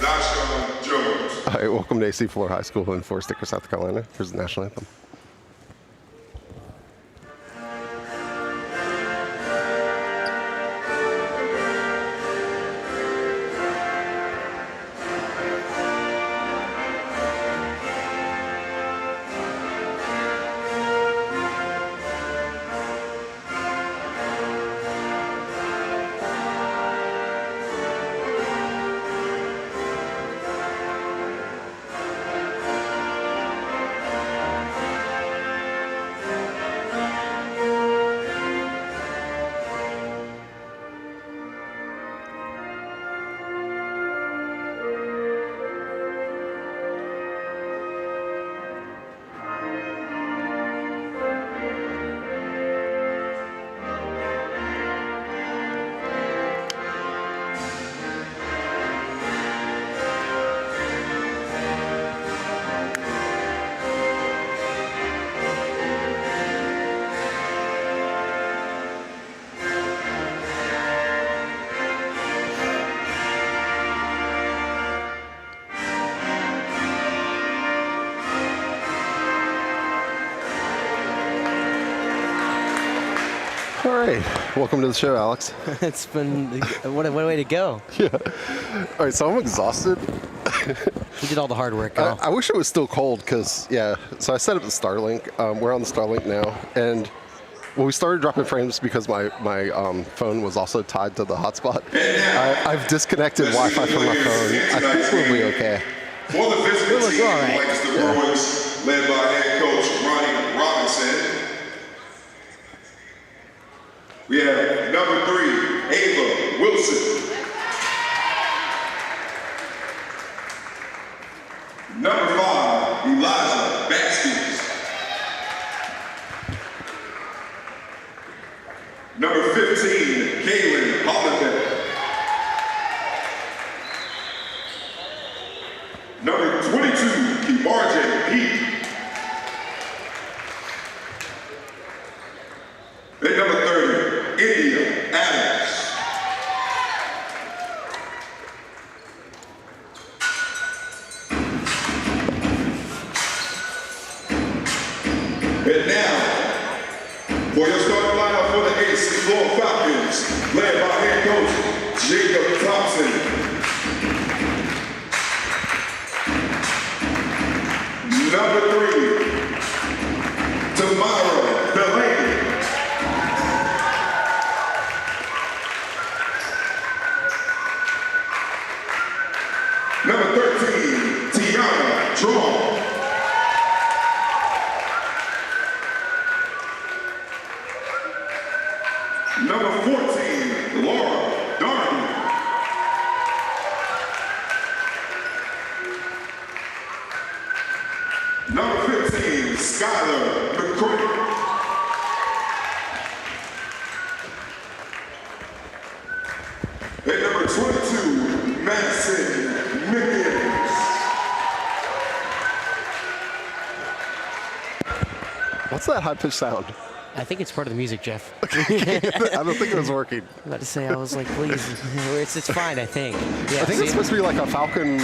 Dashawn Jones. All right, welcome to AC Flora High School in Forest Acre, South Carolina. Here's the national anthem. All right, welcome to the show, Alex. It's been, what a way to go. Yeah. All right, so I'm exhausted. You did all the hard work. I wish it was still cold because, yeah, so I set up the Starlink. We're on the Starlink now. And when we started dropping frames because my phone was also tied to the hotspot, I've disconnected Wi-Fi from my phone. I think we'll be okay. For the physical team, all right. Lancaster Bruins, led by head coach Ronnie Robinson. We have number 3, Ava Wilson. Number 5, Elijah Baskins. Number 15, Kaylin Holiday. Number 22, Kibarje Pete. And number 30, India Adams. And now, for your starting lineup for the AC Flora Falcons, led by head coach Jacob Thompson. Number 3, Tamara Delaney. Number 13, Tiana Draw. Number 14, Laura Darby. Number 15, Skylar McCoy. And number 22, Madison Mickens. What's that high-pitched sound? I think it's part of the music, Jeff. I don't think it was working. I'm about to say, I was like, please. It's fine, I think. Yeah, I think it's supposed to be like a Falcon.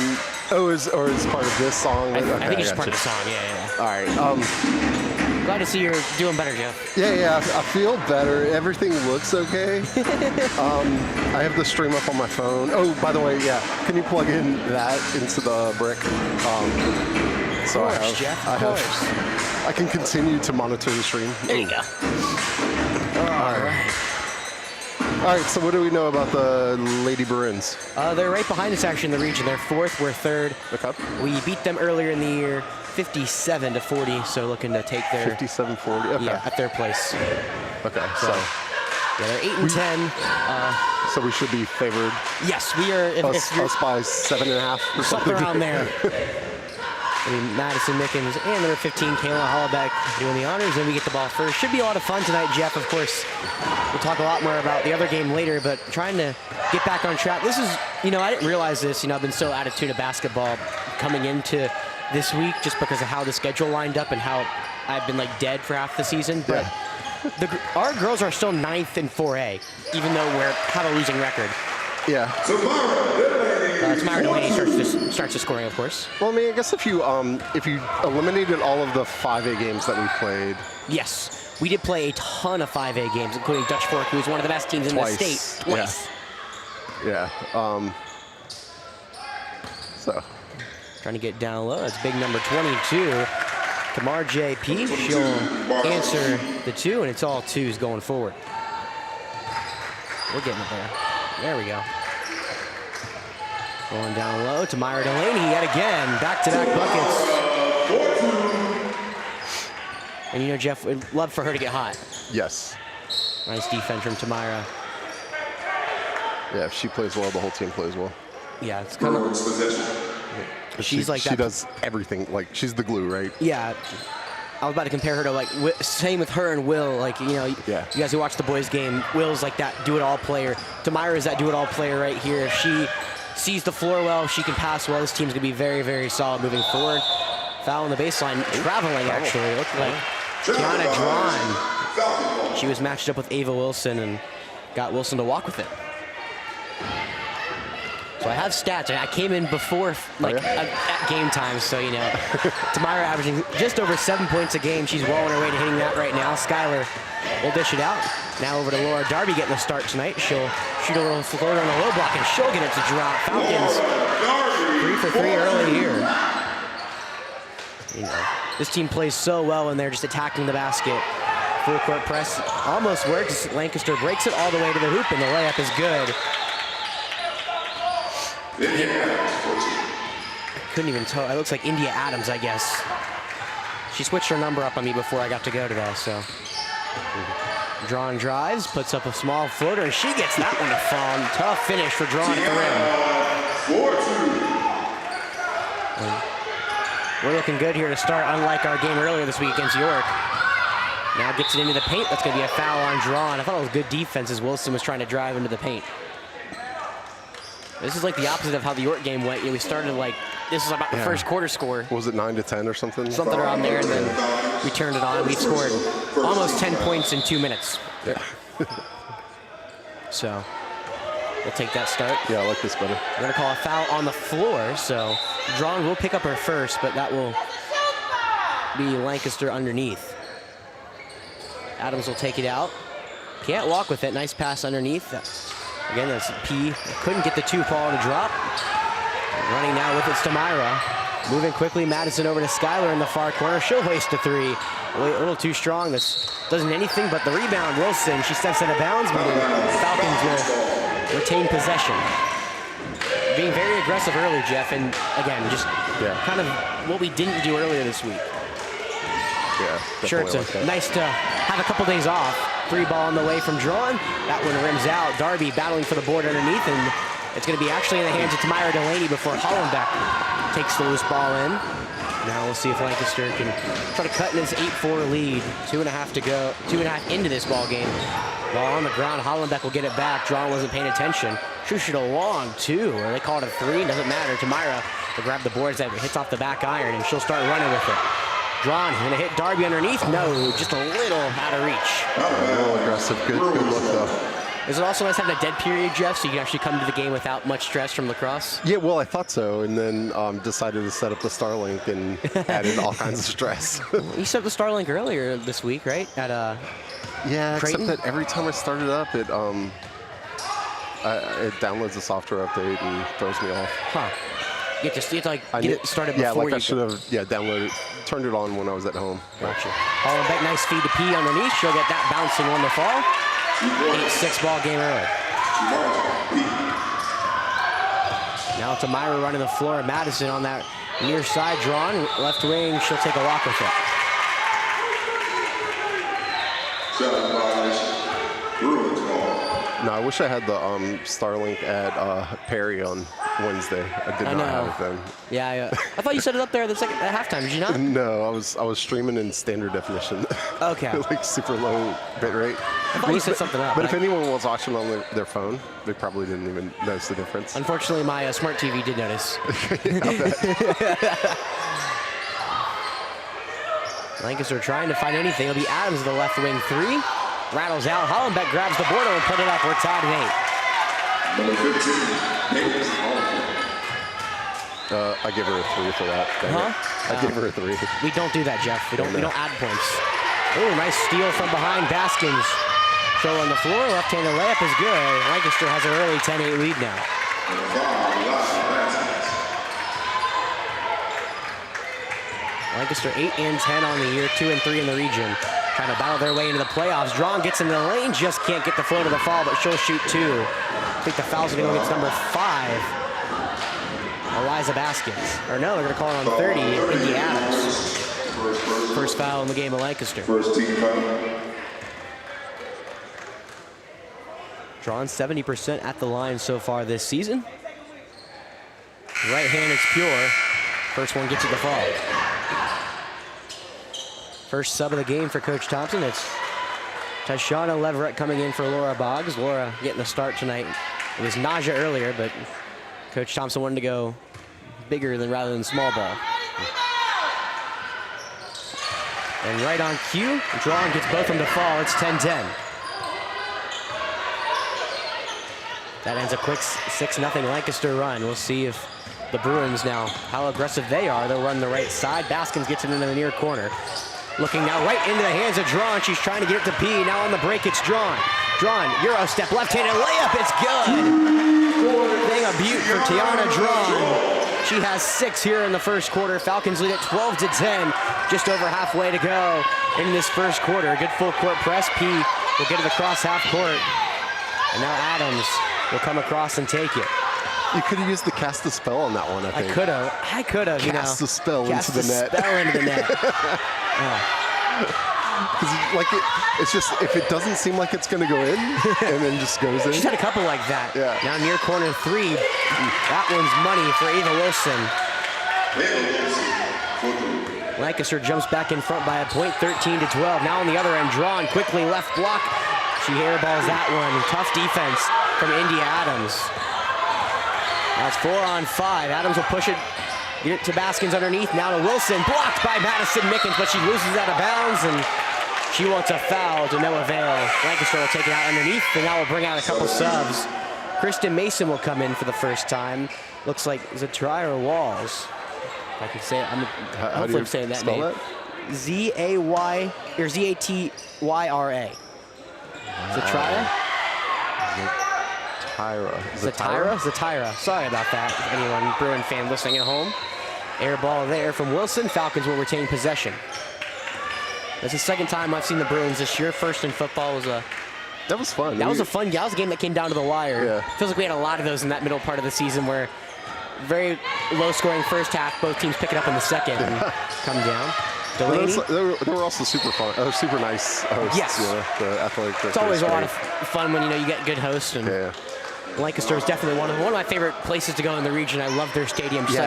Or is part of this song? I think it's just part of the song, yeah. All right. Glad to see you're doing better, Jeff. Yeah, I feel better. Everything looks okay. I have the stream up on my phone. Oh, by the way, yeah, can you plug in that into the brick? So of course, Jeff, of course. I can continue to monitor the stream. There you go. All right. All right, so what do we know about the Lady Bruins? They're right behind us, actually, in the region. They're 4th, we're 3rd. Okay. We beat them earlier in the year, 57-40, so looking to take their 57-40. Okay. Yeah, at their place. Okay. So yeah, they're 8-10. So we should be favored. Yes, we are. If Us by 7.5 or something around there. I mean, Madison Mickens and number 15, Kayla Hollaback doing the honors, and we get the ball first. Should be a lot of fun tonight, Jeff. Of course, we'll talk a lot more about the other game later, but trying to get back on track. This is, I didn't realize this. I've been so attitude of basketball coming into this week just because of how the schedule lined up and how I've been dead for half the season. But our girls are still 9th in 4A, even though we have a losing record. Yeah. Tomorrow, Tamara Delaney starts the scoring, of course. Well, I mean, I guess if you eliminated all of the 5A games that we played. Yes, we did play a ton of 5A games, including Dutch Fork, who's one of the best teams in the state. Twice. Yeah. So. Trying to get down low. That's big number 22. Tamar JP, she'll answer the 2, and it's all 2s going forward. We're getting it there. There we go. Going down low to Myra Delaney yet again. Back-to-back buckets. And you know, Jeff, we'd love for her to get hot. Yes. Nice defense from Tamira. Yeah, if she plays well, the whole team plays well. Yeah, it's kind of... She's like that. She does everything. Like, she's the glue, right? Yeah. I was about to compare her to, like, same with her and Will. Like, you know, yeah. You guys who watch the boys' game, Will's like that do-it-all player. Tamira is that do-it-all player right here. If she sees the floor well, she can pass well. This team's going to be very, very solid moving forward. Foul on the baseline. Traveling, actually. It looked like Tiana Drawn. She was matched up with Ava Wilson and got Wilson to walk with it. So I have stats, and I came in before, like, at game time, so, you know. Tamira averaging just over 7 points a game. She's well on her way to hitting that right now. Skylar will dish it out. Now over to Laura Darby getting the start tonight. She'll shoot a little floater on the low block, and she'll get it to drop. Falcons 3 for 3 early here. You know, this team plays so well when they're just attacking the basket. Full court press almost works. Lancaster breaks it all the way to the hoop, and the layup is good. Couldn't even tell. It looks like India Adams, I guess. She switched her number up on me before I got to go today, so. Drawn drives, puts up a small floater, and she gets that one to fall. Tough finish for Drawn at the rim. We're looking good here to start, unlike our game earlier this week against York. Now gets it into the paint. That's going to be a foul on Drawn. I thought it was good defense as Wilson was trying to drive into the paint. This is like the opposite of how the York game went. We started like, this is about the first quarter score. Was it 9-10 or something? Something around there, and then we turned it on. We scored almost 10 points in 2 minutes. Yeah. So we'll take that start. Yeah, I like this better. We're going to call a foul on the floor, so Drawn will pick up her first, but that will be Lancaster underneath. Adams will take it out. Can't walk with it. Nice pass underneath. Again, that's P. Couldn't get the 2 ball to drop. Running now with it, Tamira. Moving quickly, Madison over to Skylar in the far corner. She'll waste a 3. A little too strong. This doesn't anything but the rebound. Wilson, she steps out of bounds, but the Falcons will retain possession. Being very aggressive early, Jeff, and again, just kind of what we didn't do earlier this week. Yeah, sure, it's nice to have a couple days off. 3 ball on the way from Drawn. That one rims out. Darby battling for the board underneath, and it's going to be actually in the hands of Tamira Delaney before Hollenbeck takes the loose ball in. Now we'll see if Lancaster can try to cut in his 8-4 lead. 2.5 to go. 2.5 into this ball game. Ball on the ground. Hollenbeck will get it back. Drawn wasn't paying attention. Shoot a long 2. Or they call it a 3. Doesn't matter. Tamira will grab the boards that hits off the back iron, and she'll start running with it. Drawn, gonna hit Darby underneath. No, just a little out of reach. A little aggressive. Good look though. Is it also nice having a dead period, Jeff, so you can actually come to the game without much stress from lacrosse? Yeah, well, I thought so, and then decided to set up the Starlink and added all kinds of stress. You set up the Starlink earlier this week, right? At yeah, Creighton? except that every time I start it up, it downloads a software update and throws me off. Huh. You have to like get it started before like I should have downloaded, turned it on when I was at home. Gotcha. Hollenbeck, nice feed to P underneath. She'll get that bouncing on the fall. 8-6 ball game early. Now Tamira running the floor. Madison on that near side. Drawn left wing. She'll take a walk with it. No, I wish I had the Starlink at Perry on Wednesday. I did not have it then. Yeah, I thought you set it up there at halftime. Did you not? No, I was streaming in standard definition. Okay. Like super low bit rate. I thought you set something up. But if anyone was watching on their phone, they probably didn't even notice the difference. Unfortunately, my smart TV did notice. Lancaster trying to find anything. It'll be Adams, the left wing 3. Rattles out. Hollenbeck grabs the board and put it up. We're tied at 8. Number 15, Naples. I give her a 3 for that. I give her a 3. We don't do that, Jeff. We don't add points. Oh, nice steal from behind. Baskins. Show on the floor. Left-handed layup is good. Lancaster has an early 10-8 lead now. Lancaster 8 and 10 on the year, 2 and 3 in the region. Trying to battle their way into the playoffs. Drawn gets into the lane, just can't get the flow to the fall, but she'll shoot 2. I think the foul's going to go against number 5, Eliza Baskins. Or no, they're going to call it on 30, Indy Adams. First foul in the game of Lancaster. First team foul. Drawn 70% at the line so far this season. Right hand is pure. First one gets it to fall. First sub of the game for Coach Thompson. It's Tashana Leverett coming in for Laura Boggs. Laura getting the start tonight. It was Naja earlier, but Coach Thompson wanted to go bigger rather than small ball. And right on cue, Drawn gets both of them to fall. It's 10-10. That ends a quick 6-0 Lancaster run. We'll see if the Bruins now, how aggressive they are. They'll run the right side. Baskins gets it into the near corner. Looking now right into the hands of Drawn. She's trying to get it to P. Now on the break, it's Drawn. Drawn, Euro step, left-handed layup. It's good. Thing of beaut for Tiana Drawn. She has 6 here in the first quarter. Falcons lead at 12-10. Just over halfway to go in this first quarter. A good full court press. P will get to the cross half court. And now Adams will come across and take it. You could have used the cast a spell on that one, I think. I could have, you know. Cast a spell into the net. Cast a spell into the net. Because it's just, if it doesn't seem like it's going to go in, and then just goes in. She's had a couple like that. Yeah. Now near corner 3. That one's money for Ava Wilson. Lancaster jumps back in front by a point, 13-12. Now on the other end, Drawn quickly left block. She airballs that one. Tough defense from Indy Adams. Now it's 4-on-5. Adams will push it, get it to Baskins underneath. Now to Wilson, blocked by Madison Mickens, but she loses out of bounds, and she wants a foul to no avail. Lancaster will take it out underneath, and now we'll bring out a couple subs. Kristen Mason will come in for the first time. Looks like, is it Try or Walls? If I can say it, hopefully I'm saying that name. That? Z-A-Y, or Z-A-T-Y-R-A. Zatira? Zatira. Sorry about that, if anyone Bruin fan listening at home. Air ball there from Wilson. Falcons will retain possession. That's the second time I've seen the Bruins this year. First in football was a... That was fun. That was a fun game. That was a game that came down to the wire. Yeah. Feels like we had a lot of those in that middle part of the season where very low-scoring first half, both teams pick it up in the second and come down. Delaney. They were also super fun, super nice hosts. Yes. The athletic. It's always a lot of fun when you get good hosts. And yeah. Lancaster is definitely one of my favorite places to go in the region. I love their stadium. Just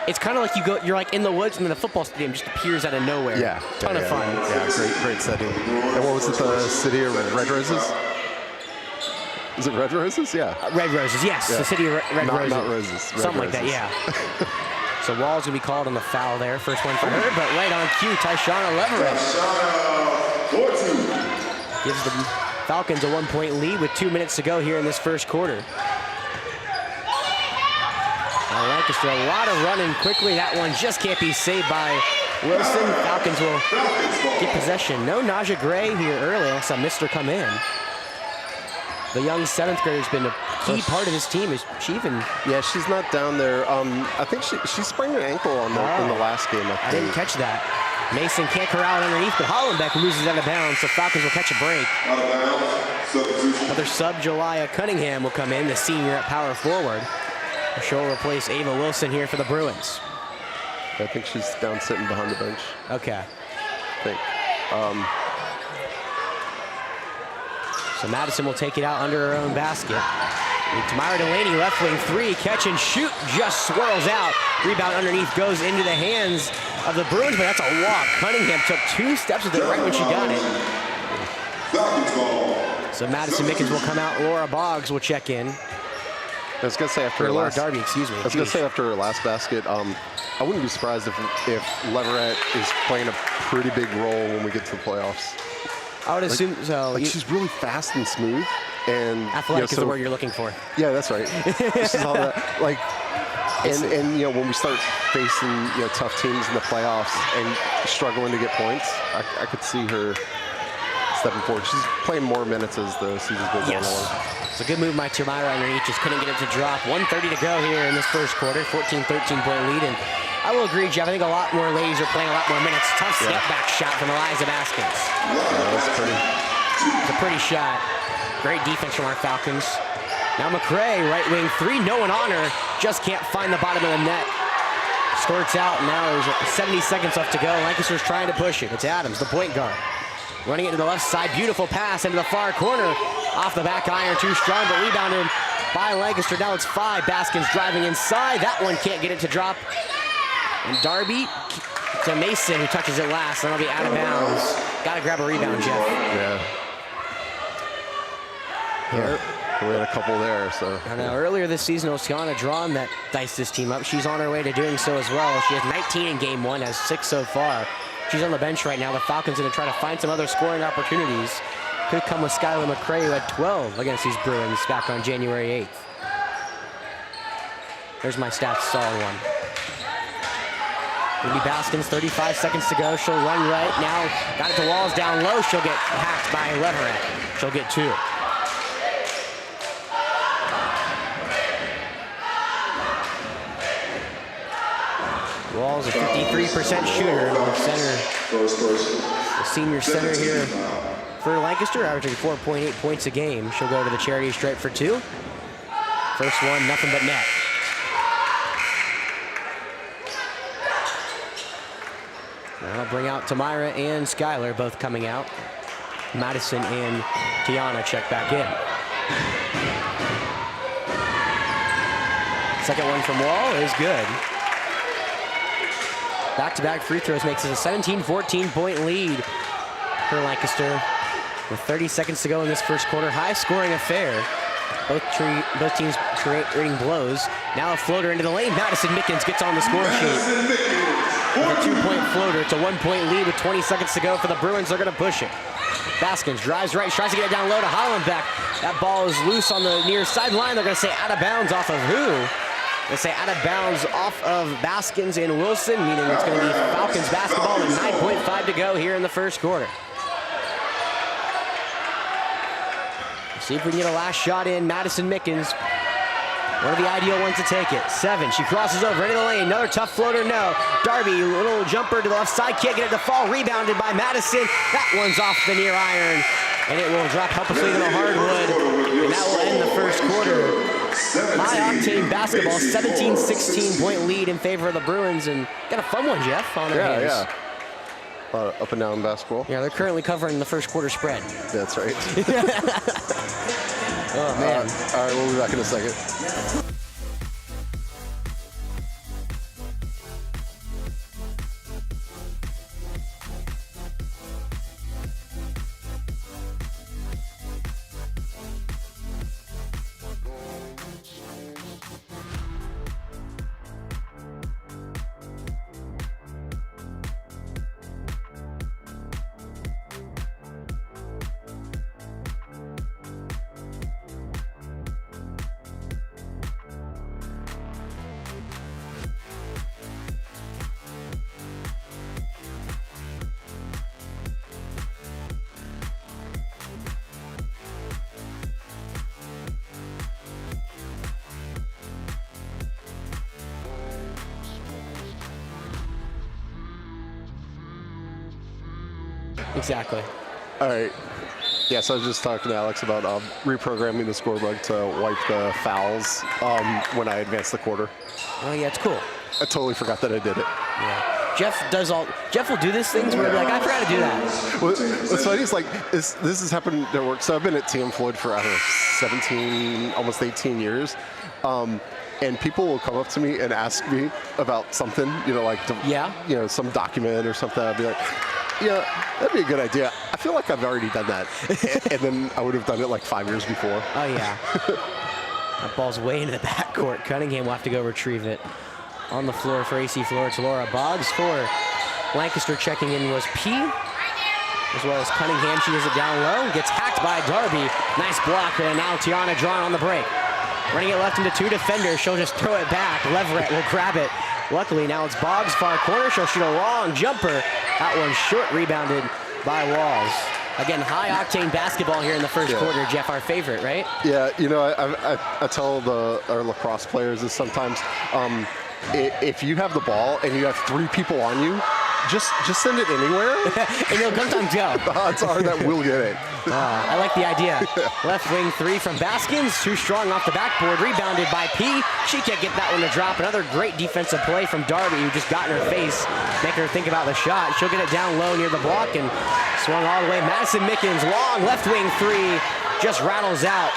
it's kind of like you're like in the woods, and then the football stadium just appears out of nowhere. Yeah. Ton of fun. Yeah, great setting. And what was it? The city of Red Roses? Is it Red Roses? Yeah. Red Roses, yes. Yeah. The city of Red Roses. Not Roses. Something like that, yeah. So Wall's going to be called on the foul there. First one for her, but right on cue, Tashana Leverett gives the Falcons a 1-point lead with 2 minutes to go here in this first quarter. Now Lancaster, a lot of running quickly. That one just can't be saved by Wilson. Falcons will get possession. No Naja Gray here early. I saw Mister come in. The young 7th grader has been a key part of this team. Is she even? Yeah, she's not down there. I think she sprained an ankle in the last game. I didn't catch that. Mason can't corral it underneath, but Hollenbeck loses out of bounds, so Falcons will catch a break. Another sub, Jelia Cunningham, will come in, the senior at power forward. She'll replace Ava Wilson here for the Bruins. I think she's down sitting behind the bench. Okay. I think. So Madison will take it out under her own basket. Tamara Delaney, left wing 3, catch and shoot, just swirls out. Rebound underneath goes into the hands of the Bruins, but that's a walk. Cunningham took 2 steps with it right when she got it. So Madison Mickens will come out. Laura Boggs will check in. I was gonna say after her Laura last, Darby, excuse me. I was gonna say after her last basket, I wouldn't be surprised if Leverett is playing a pretty big role when we get to the playoffs. I would assume so. She's really fast and smooth. And Athletic is the word you're looking for. Yeah, that's right. She's all that, like, and when we start facing tough teams in the playoffs and struggling to get points, I could see her stepping forward. She's playing more minutes as the season's been going along. It's a good move by Tamira underneath. Just couldn't get it to drop. 1:30 to go here in this first quarter. 14-13 point lead. And I will agree, Jeff. I think a lot more ladies are playing a lot more minutes. Tough step back shot from Eliza Baskins. It's a pretty shot. Great defense from our Falcons. Now McCray, right wing three, no one on her. Just can't find the bottom of the net. Squirts out. Now there's 70 seconds left to go. Lancaster's trying to push it. It's Adams, the point guard. Running it to the left side. Beautiful pass into the far corner. Off the back iron, too strong, but rebounded by Lancaster. Now it's 5. Baskins driving inside. That one can't get it to drop. And Darby to Mason, who touches it last. That'll be out of bounds. Got to grab a rebound, Jeff. Yeah. We had a couple there, so. I know, earlier this season, it was Tiana Drawn that diced this team up. She's on her way to doing so as well. She has 19 in game 1, has 6 so far. She's on the bench right now. The Falcons going to try to find some other scoring opportunities. Could come with Skylar McCray, who had 12 against these Bruins back on January 8th. There's my stats, solid one. Ruby Baskins, 35 seconds to go. She'll run right now. Got it to Walls down low. She'll get hacked by Leverett. She'll get 2. Walls a 53% shooter. The center, the senior center here for Lancaster, averaging 4.8 points a game. She'll go to the charity stripe for 2. First one, nothing but net. That'll bring out Tamira and Skylar, both coming out. Madison and Tiana check back in. Second one from Wall is good. Back-to-back free throws makes it a 17-14 point lead for Lancaster. With 30 seconds to go in this first quarter, high-scoring affair. Both teams creating blows. Now a floater into the lane. Madison Mickens gets on the score sheet. With a 2-point floater. It's a 1-point lead with 20 seconds to go for the Bruins. They're going to push it. Baskins drives right, tries to get it down low to Hollenbeck. That ball is loose on the near sideline. They're going to say out of bounds off of who? They say out of bounds off of Baskins and Wilson, meaning it's going to be Falcons basketball with 9.5 to go here in the first quarter. See if we can get a last shot in. Madison Mickens, one of the ideal ones to take it. 7, she crosses over into the lane. Another tough floater, no. Darby, little jumper to the left side, can't get it to fall. Rebounded by Madison. That one's off the near iron, and it will drop helplessly to the hardwood. And that will end the first quarter. High-octane basketball, 17-16 point lead in favor of the Bruins, and got a fun one, Jeff, on their hands. Yeah. Up and down basketball. Yeah, they're currently covering the first quarter spread. That's right. Oh, man. All right, we'll be back in a second. Exactly. All right. Yeah, so I was just talking to Alex about reprogramming the scorebook to wipe the fouls when I advance the quarter. Oh, yeah, it's cool. I totally forgot that I did it. Yeah. Jeff will do these things where he'll be like, I forgot to do that. What's funny is, like, this has happened at work. So I've been at TM Floyd for, I don't know, 17, almost 18 years. And people will come up to me and ask me about something, some document or something. I'd be like, yeah, that'd be a good idea. I feel like I've already done that. And then I would have done it like 5 years before. Oh, yeah. That ball's way into the backcourt. Cunningham will have to go retrieve it. On the floor for AC Flora, it's Laura Boggs. For Lancaster checking in was P, as well as Cunningham. She does it down low, gets hacked blocked by Darby. Nice block, and now Tiana drawn on the break. Running it left into 2 defenders. She'll just throw it back. Leverett will grab it. Luckily, now it's Boggs far corner. She'll shoot a long jumper. That one's short, rebounded by Walls. Again, high-octane basketball here in the first quarter, Jeff, our favorite, right? Yeah, you know, I tell our lacrosse players this sometimes. If you have the ball and you have 3 people on you, just send it anywhere. And you'll sometimes go. The odds are that we'll get it. I like the idea. Left wing 3 from Baskins. Too strong off the backboard. Rebounded by P. She can't get that one to drop. Another great defensive play from Darby, who just got in her face, making her think about the shot. She'll get it down low near the block and swung all the way. Madison Mickens, long left wing 3, just rattles out.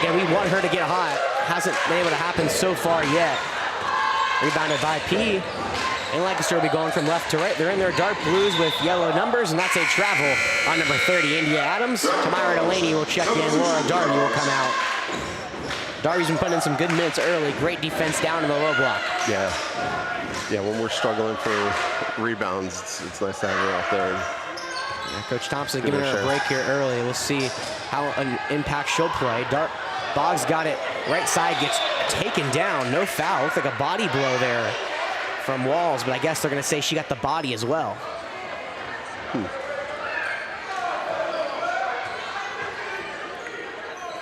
Again, we want her to get hot. Hasn't been able to happen so far yet. Rebounded by P. And Lancaster will be going from left to right. They're in their dark blues with yellow numbers, and that's a travel on number 30, India Adams. Tamara Delaney will check in. Laura Darby will come out. Darby's been putting in some good minutes early. Great defense down in the low block. Yeah. Yeah, when we're struggling for rebounds, it's nice to have her out there. Yeah, Coach Thompson giving her a break here early. We'll see how an impact she'll play. Boggs got it. Right side gets taken down. No foul. Looks like a body blow there from Walls, but I guess they're going to say she got the body as well.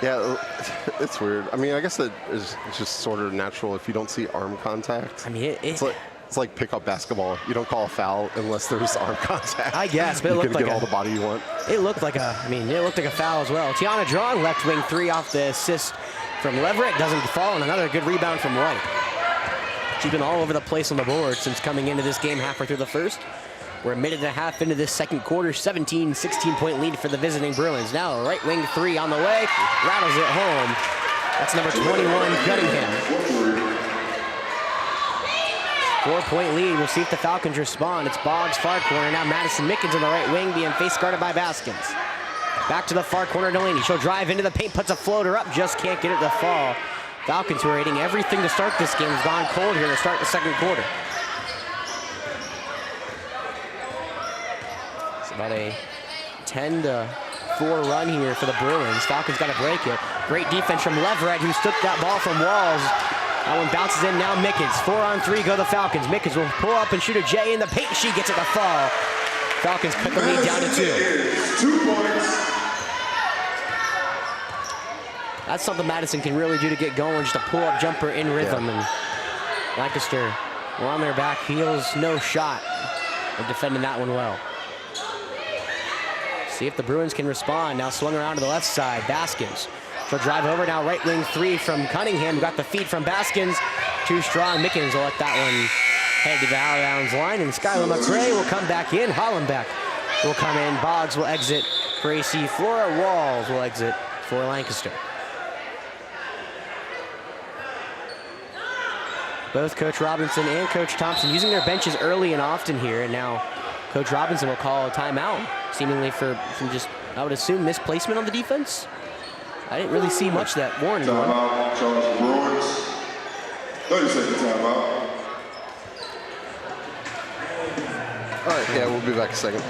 Yeah, it's weird. I mean, I guess it's just sort of natural if you don't see arm contact. I mean, it's like pickup basketball. You don't call a foul unless there's arm contact. I guess, but it looked like all the body you want. It looked like it looked like a foul as well. Tiana Drawn, left wing 3 off the assist from Leverett. Doesn't fall, and another good rebound from White. She's been all over the place on the board since coming into this game halfway through the first. We're a minute and a half into this second quarter. 17, 16-point lead for the visiting Bruins. Now right wing 3 on the way. Rattles it home. That's number 21, Cunningham. 4-point lead. We'll see if the Falcons respond. It's Boggs far corner. Now Madison Mickens on the right wing being face guarded by Baskins. Back to the far corner, Delaney. She'll drive into the paint, puts a floater up, just can't get it to fall. Falcons, who are hitting everything to start this game, has gone cold here to start the second quarter. It's about a 10-4 run here for the Bruins. Falcons got to break it. Great defense from Leverett, who took that ball from Walls. That one bounces in now. Mickens, 4-on-3 go the Falcons. Mickens will pull up and shoot a J in the paint. She gets it to fall. Falcons cut the lead down to 2. 2 points. That's something Madison can really do to get going, just a pull-up jumper in rhythm. And Lancaster, we're on their back heels, no shot. They're defending that one well. See if the Bruins can respond. Now swung around to the left side. Baskins. She'll drive over now. Right wing 3 from Cunningham. Got the feed from Baskins. Too strong. Mickens will let that one head to the out-of-bounds line. And Skylar McRae will come back in. Hollenbeck will come in. Boggs will exit for AC Flora. Walls will exit for Lancaster. Both Coach Robinson and Coach Thompson using their benches early and often here, and now Coach Robinson will call a timeout, seemingly from just, I would assume, misplacement on the defense. I didn't really see much that warned one. Timeout, Charles Bruins. 30-second timeout. All right, yeah, we'll be back in a second.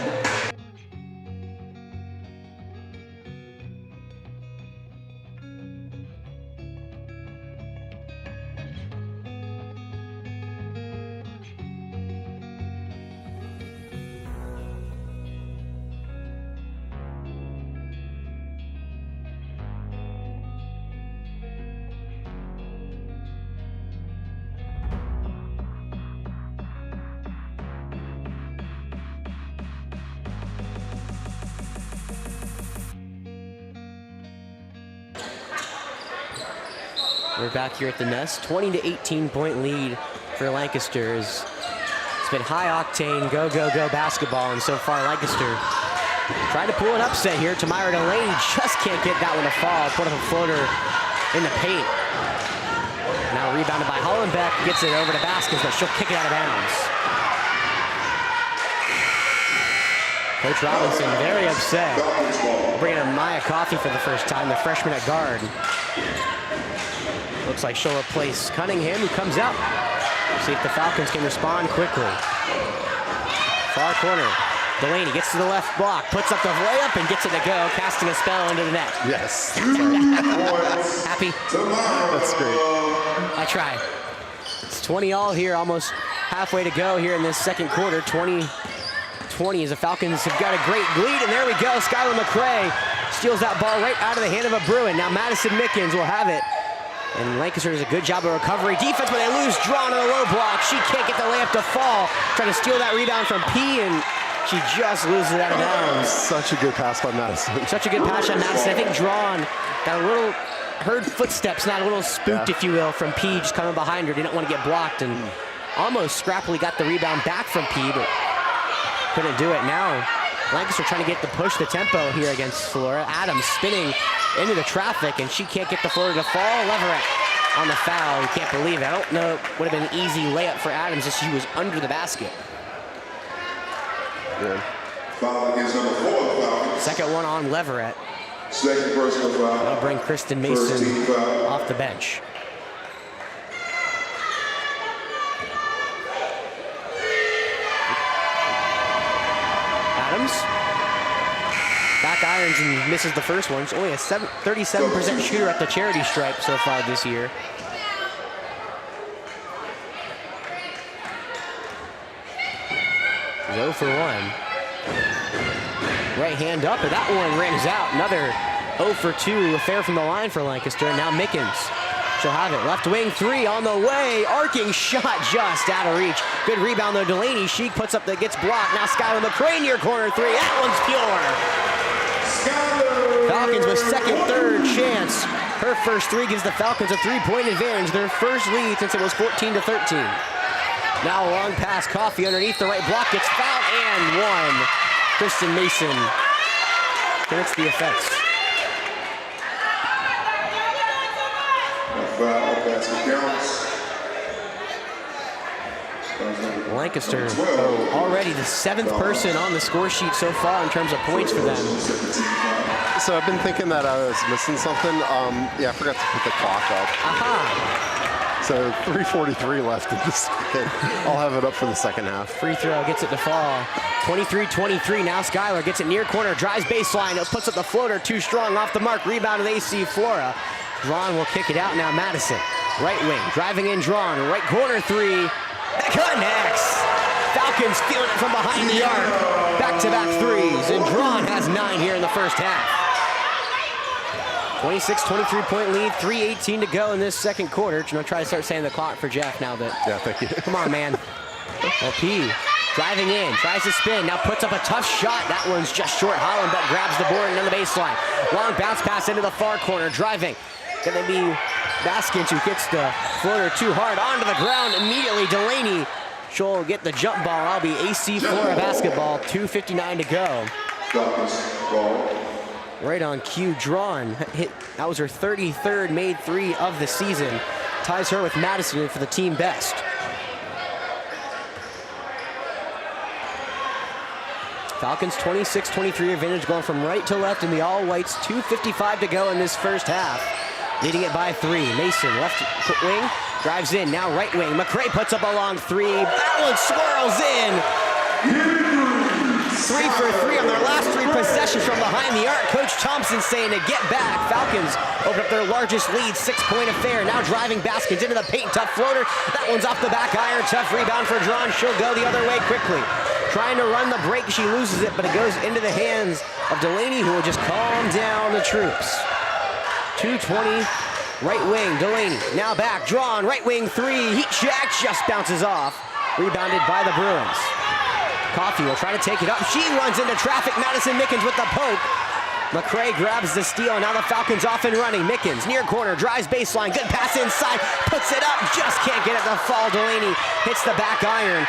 We're back here at the Nest. 20 to 18-point lead for Lancaster. It's been high octane, go, go, go basketball, and so far Lancaster trying to pull an upset here. Tamara Delaney just can't get that one to fall. Put up a floater in the paint. Now rebounded by Hollenbeck, gets it over to Baskins, but she'll kick it out of bounds. Coach Robinson very upset. Bringing in Maya Coffey for the first time, the freshman at guard. Looks like she'll replace Cunningham, who comes out. See if the Falcons can respond quickly. Far corner. Delaney gets to the left block, puts up the layup, and gets it to go, casting a spell into the net. Yes. Happy? That's great. I try. It's 20 all here, almost halfway to go here in this second quarter. 20-20 as the Falcons have got a great lead, and there we go. Skylar McCray steals that ball right out of the hand of a Bruin. Now Madison Mickens will have it. And Lancaster does a good job of recovery. Defense, but they lose. Drawn on a low block. She can't get the layup to fall. Trying to steal that rebound from P, and she just loses it out of bounds. Such a good pass by Madison. Such a good pass on Madison. I think Drawn got a little, heard footsteps, not a little spooked, if you will, from P just coming behind her. Didn't want to get blocked, and almost scrappily got the rebound back from P, but couldn't do it. Now Lancaster trying to get the push, the tempo here against Flora. Adams spinning into the traffic, and she can't get the floor to fall. Leverett on the foul. You can't believe it. I don't know. It would have been an easy layup for Adams if she was under the basket. Yeah. Foul is number 4 of the Falcons. Second one on Leverett. Second personal foul. That'll bring Kristen First Mason team foul. off the bench. Adams back irons and misses the first one. She's only a 37% shooter at the charity stripe so far this year. She's 0 for 1. Right hand up, and that one rings out. Another 0 for 2 affair from the line for Lancaster. Now Mickens. She'll have it. Left wing 3 on the way. Arcing shot just out of reach. Good rebound though. Delaney. She puts up that gets blocked. Now Skylar McCray near corner 3. That one's pure. Falcons with second, third chance. Her first 3 gives the Falcons a 3-point advantage. Their first lead since it was 14-13. Now a long pass. Coffee underneath the right block. Gets fouled and one. Kristen Mason gets the effects. Foul, basket counts. Lancaster already the 7th person on the score sheet so far in terms of points for them. So I've been thinking that I was missing something. Yeah, I forgot to put the clock up. Aha! So 3:43 left in this second. I'll have it up for the second half. Free throw gets it to fall. 23-23. Now Skylar gets it near corner, drives baseline, puts up the floater too strong off the mark. Rebound with AC Flora. Drawn will kick it out now. Madison, right wing, driving in. Drawn, right corner 3. That connects. Falcons feeling it from behind the arc. Back-to-back threes, and Drawn has 9 here in the first half. 26-23 point lead, 3:18 to go in this second quarter. I'm gonna try to start saying the clock for Jeff now that. Yeah, thank you. Come on, man. P driving in, tries to spin, now puts up a tough shot. That one's just short. Hollenbeck grabs the board and on the baseline. Long bounce pass into the far corner, driving. Gonna be Baskins who gets the floater too hard onto the ground. Immediately Delaney, she'll get the jump ball. That'll be AC Flora basketball. 2:59 to go. Right on cue. Drawn hit. That was her 33rd made 3 of the season. Ties her with Madison for the team best. Falcons 26-23 advantage going from right to left in the all whites. 2:55 to go in this first half. Leading it by 3. Mason left wing, drives in, now right wing. McCray puts up a long 3. That one swirls in. 3 for 3 on their last 3 possessions from behind the arc. Coach Thompson saying to get back. Falcons open up their largest lead, 6-point affair. Now driving Baskins into the paint, tough floater. That one's off the back iron, tough rebound for Drawn. She'll go the other way quickly. Trying to run the break, she loses it, but it goes into the hands of Delaney, who will just calm down the troops. 2:20, right wing, Delaney. Now back, Drawn, right wing 3. Heat check, just bounces off. Rebounded by the Bruins. Coffee will try to take it up. She runs into traffic. Madison Mickens with the poke. McCray grabs the steal. Now the Falcons off and running. Mickens near corner, drives baseline. Good pass inside, puts it up. Just can't get it to fall. Delaney hits the back iron.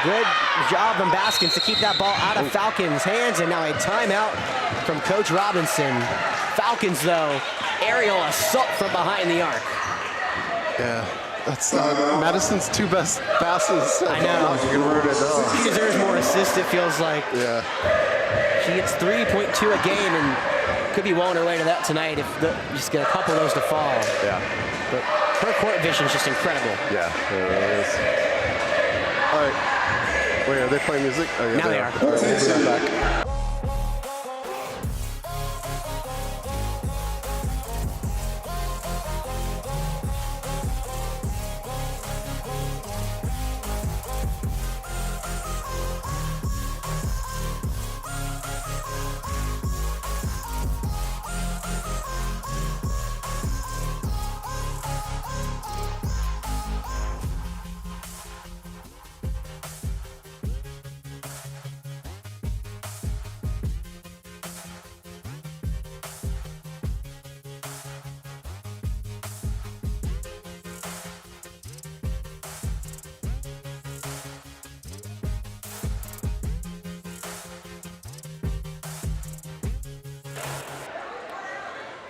Good job from Baskins to keep that ball out of Falcons' hands. And now a timeout from Coach Robinson. Falcons, though, aerial assault from behind the arc. Yeah, that's Madison's 2 best passes. I know. She deserves more assists, it feels like. Yeah. She gets 3.2 a game and could be well on her way to that tonight if just get a couple of those to fall. Yeah. But her court vision is just incredible. Yeah, it really is. All right. Wait, are they playing music? Oh, yeah, Now they are. All right, we'll be right back.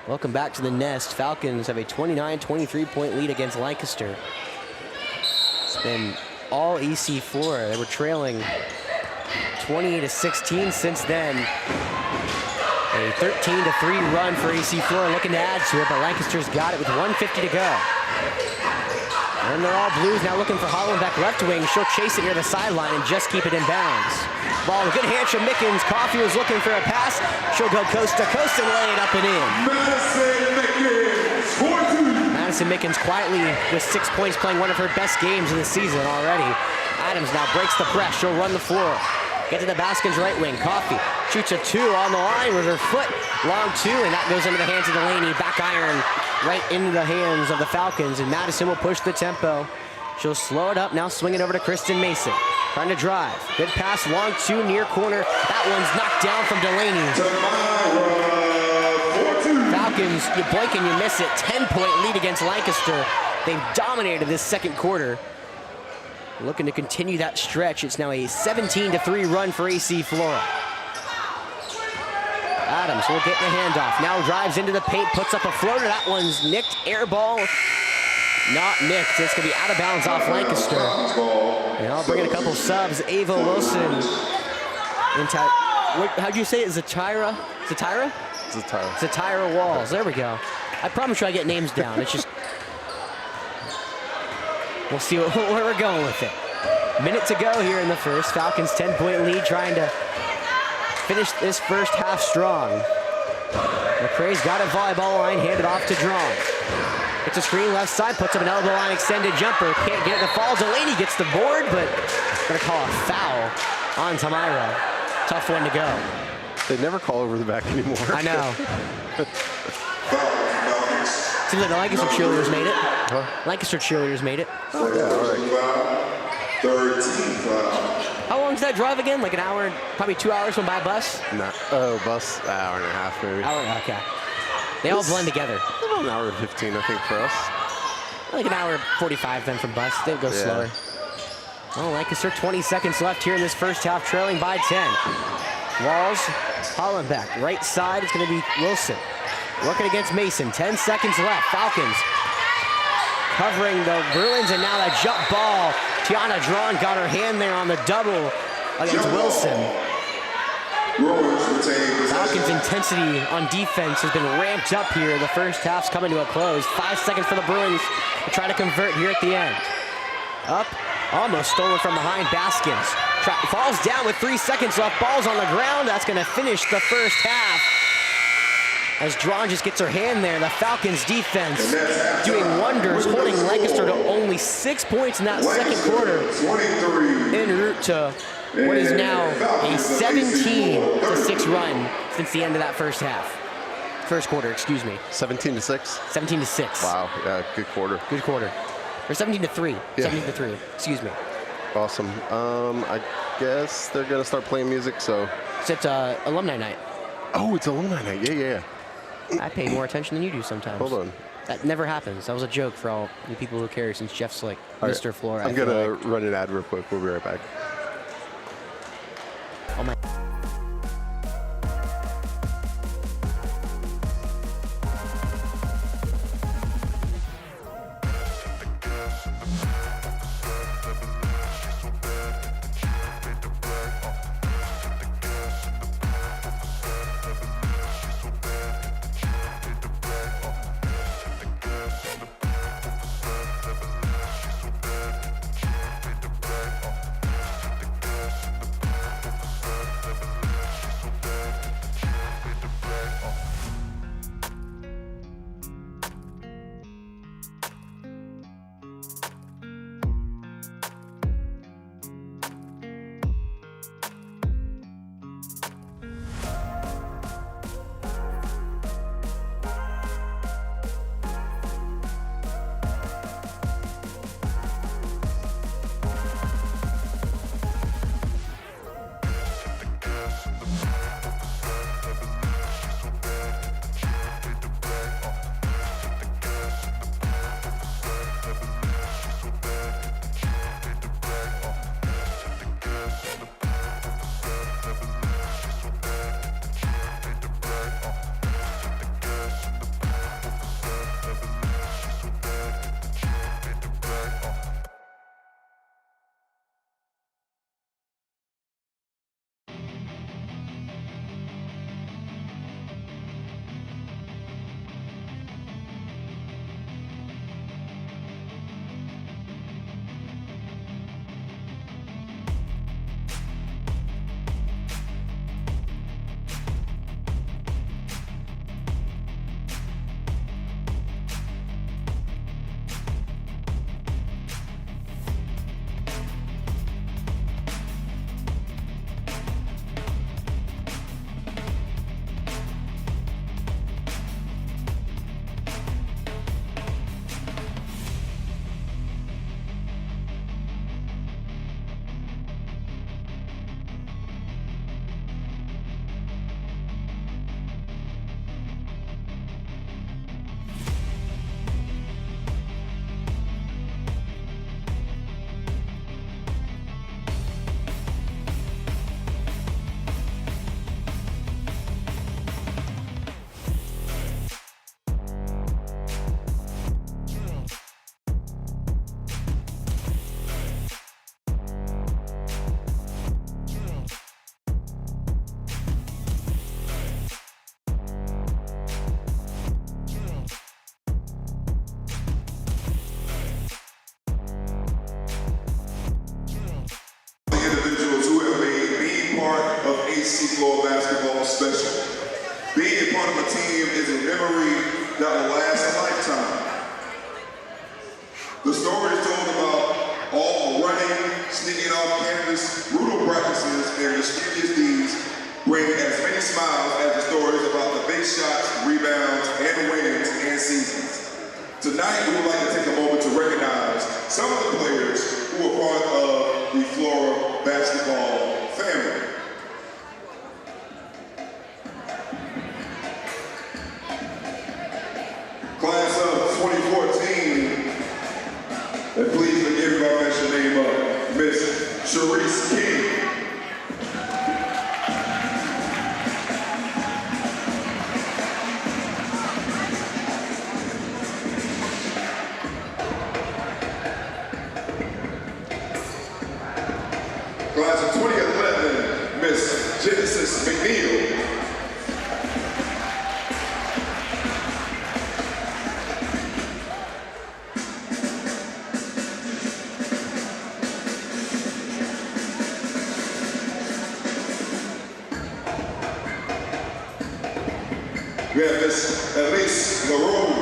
Welcome back to the Nest. Falcons have a 29-23 point lead against Lancaster. It's been all AC Flora. They were trailing 20-16 since then. A 13-3 run for AC Flora, looking to add to it, but Lancaster's got it with 1:50 to go. And they're all Blues now looking for Hollenbeck left wing. She'll chase it near the sideline and just keep it in bounds. Ball, good hand from Mickens. Coffey was looking for a pass. She'll go coast to coast and lay it up and in. Madison Mickens quietly with 6 points, playing one of her best games of the season already. Adams now breaks the press. She'll run the floor. Get to the Baskins right wing. Coffey shoots a 2 on the line with her foot. Long 2, and that goes into the hands of Delaney. Back iron right into the hands of the Falcons, and Madison will push the tempo. She'll slow it up, now swing it over to Kristen Mason. Trying to drive. Good pass, long 2, near corner. That one's knocked down from Delaney. Falcons, you blink and you miss it. 10-point lead against Lancaster. They've dominated this second quarter. Looking to continue that stretch. It's now a 17-3 run for AC Flora. Adams will get the handoff. Now drives into the paint, puts up a floater. That one's nicked. Air ball. Not nicked. It's going to be out of bounds off Lancaster. And I'll bring in a couple subs. Ava Wilson. How'd you say it? Zatira? Zatira? Zatira. Zatira Walls. There we go. I promise you I get names down. It's just... We'll see where we're going with it. Minute to go here in the first. Falcons 10-point lead, trying to finish this first half strong. McCrae's got a volleyball line, handed off to Drong. Gets a screen left side, puts up an elbow line extended jumper. Can't get it to fall. Delaney gets the board, but gonna call a foul on Tamira. Tough one to go. They never call over the back anymore. I know. Seems like the Lancaster cheerleaders made it. Huh? Lancaster cheerleaders made it. Oh, yeah, all right. 13 foul. How long's that drive again? Like an hour, probably 2 hours from by bus? No. Oh, bus, an hour and a half maybe. Okay. They all blend together. About an hour and 15, I think, for us. Like an hour 45 then from bus. They'll go slower. Well, Lancaster 20 seconds left here in this first half, trailing by 10. Walls, Hollenbeck. Right side, it's going to be Wilson. Working against Mason. 10 seconds left. Falcons covering the Bruins, and now that jump ball. Tiana Drawn got her hand there on the double against Wilson. Falcons' intensity on defense has been ramped up here. The first half's coming to a close. 5 seconds for the Bruins to try to convert here at the end. Up, almost stolen from behind. Baskins falls down with 3 seconds left. Ball's on the ground. That's going to finish the first half. As Drawn just gets her hand there, the Falcons defense doing wonders, holding Lancaster to only 6 points in that second quarter, en route to what is now a 17-6 run since the end of that first quarter, excuse me. 17-6? 17-6. Wow, yeah, good quarter. Good quarter. Or 17-3. Yeah. 17-3, excuse me. Awesome. I guess they're gonna start playing music, so. It's Alumni night. Oh, it's Alumni night, yeah. I pay more attention than you do sometimes. Hold on. That never happens. That was a joke for all you people who care, since Jeff's like Mr. Flora. I'm gonna run an ad real quick. We'll be right back. Oh my. AC Flora basketball special. Being a part of a team is a memory that will last a lifetime. The story is told about all the running, sneaking off campus, brutal practices, and mischievous deeds bring as many smiles as the stories about the big shots, rebounds, and wins and seasons. Tonight, we would like to take a moment to recognize some of the players who are part of the Flora basketball family. Class of 2014, and please forgive me if I mess your name up, Miss Sharice King. Class of 2011, Miss Genesis McNeil. We have Miss Elise LaRue,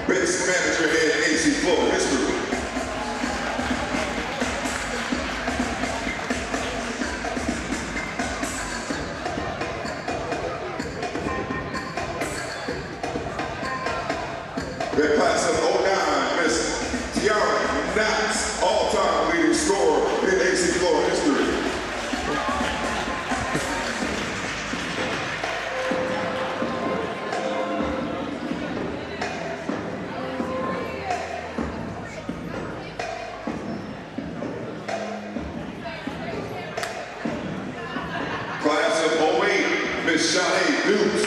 base manager at AC Flora History. We have class of 09, Miss Tiara Knox, all-time leading scorer in AC Flora history. Class of 08, Miss Shanae Dukes.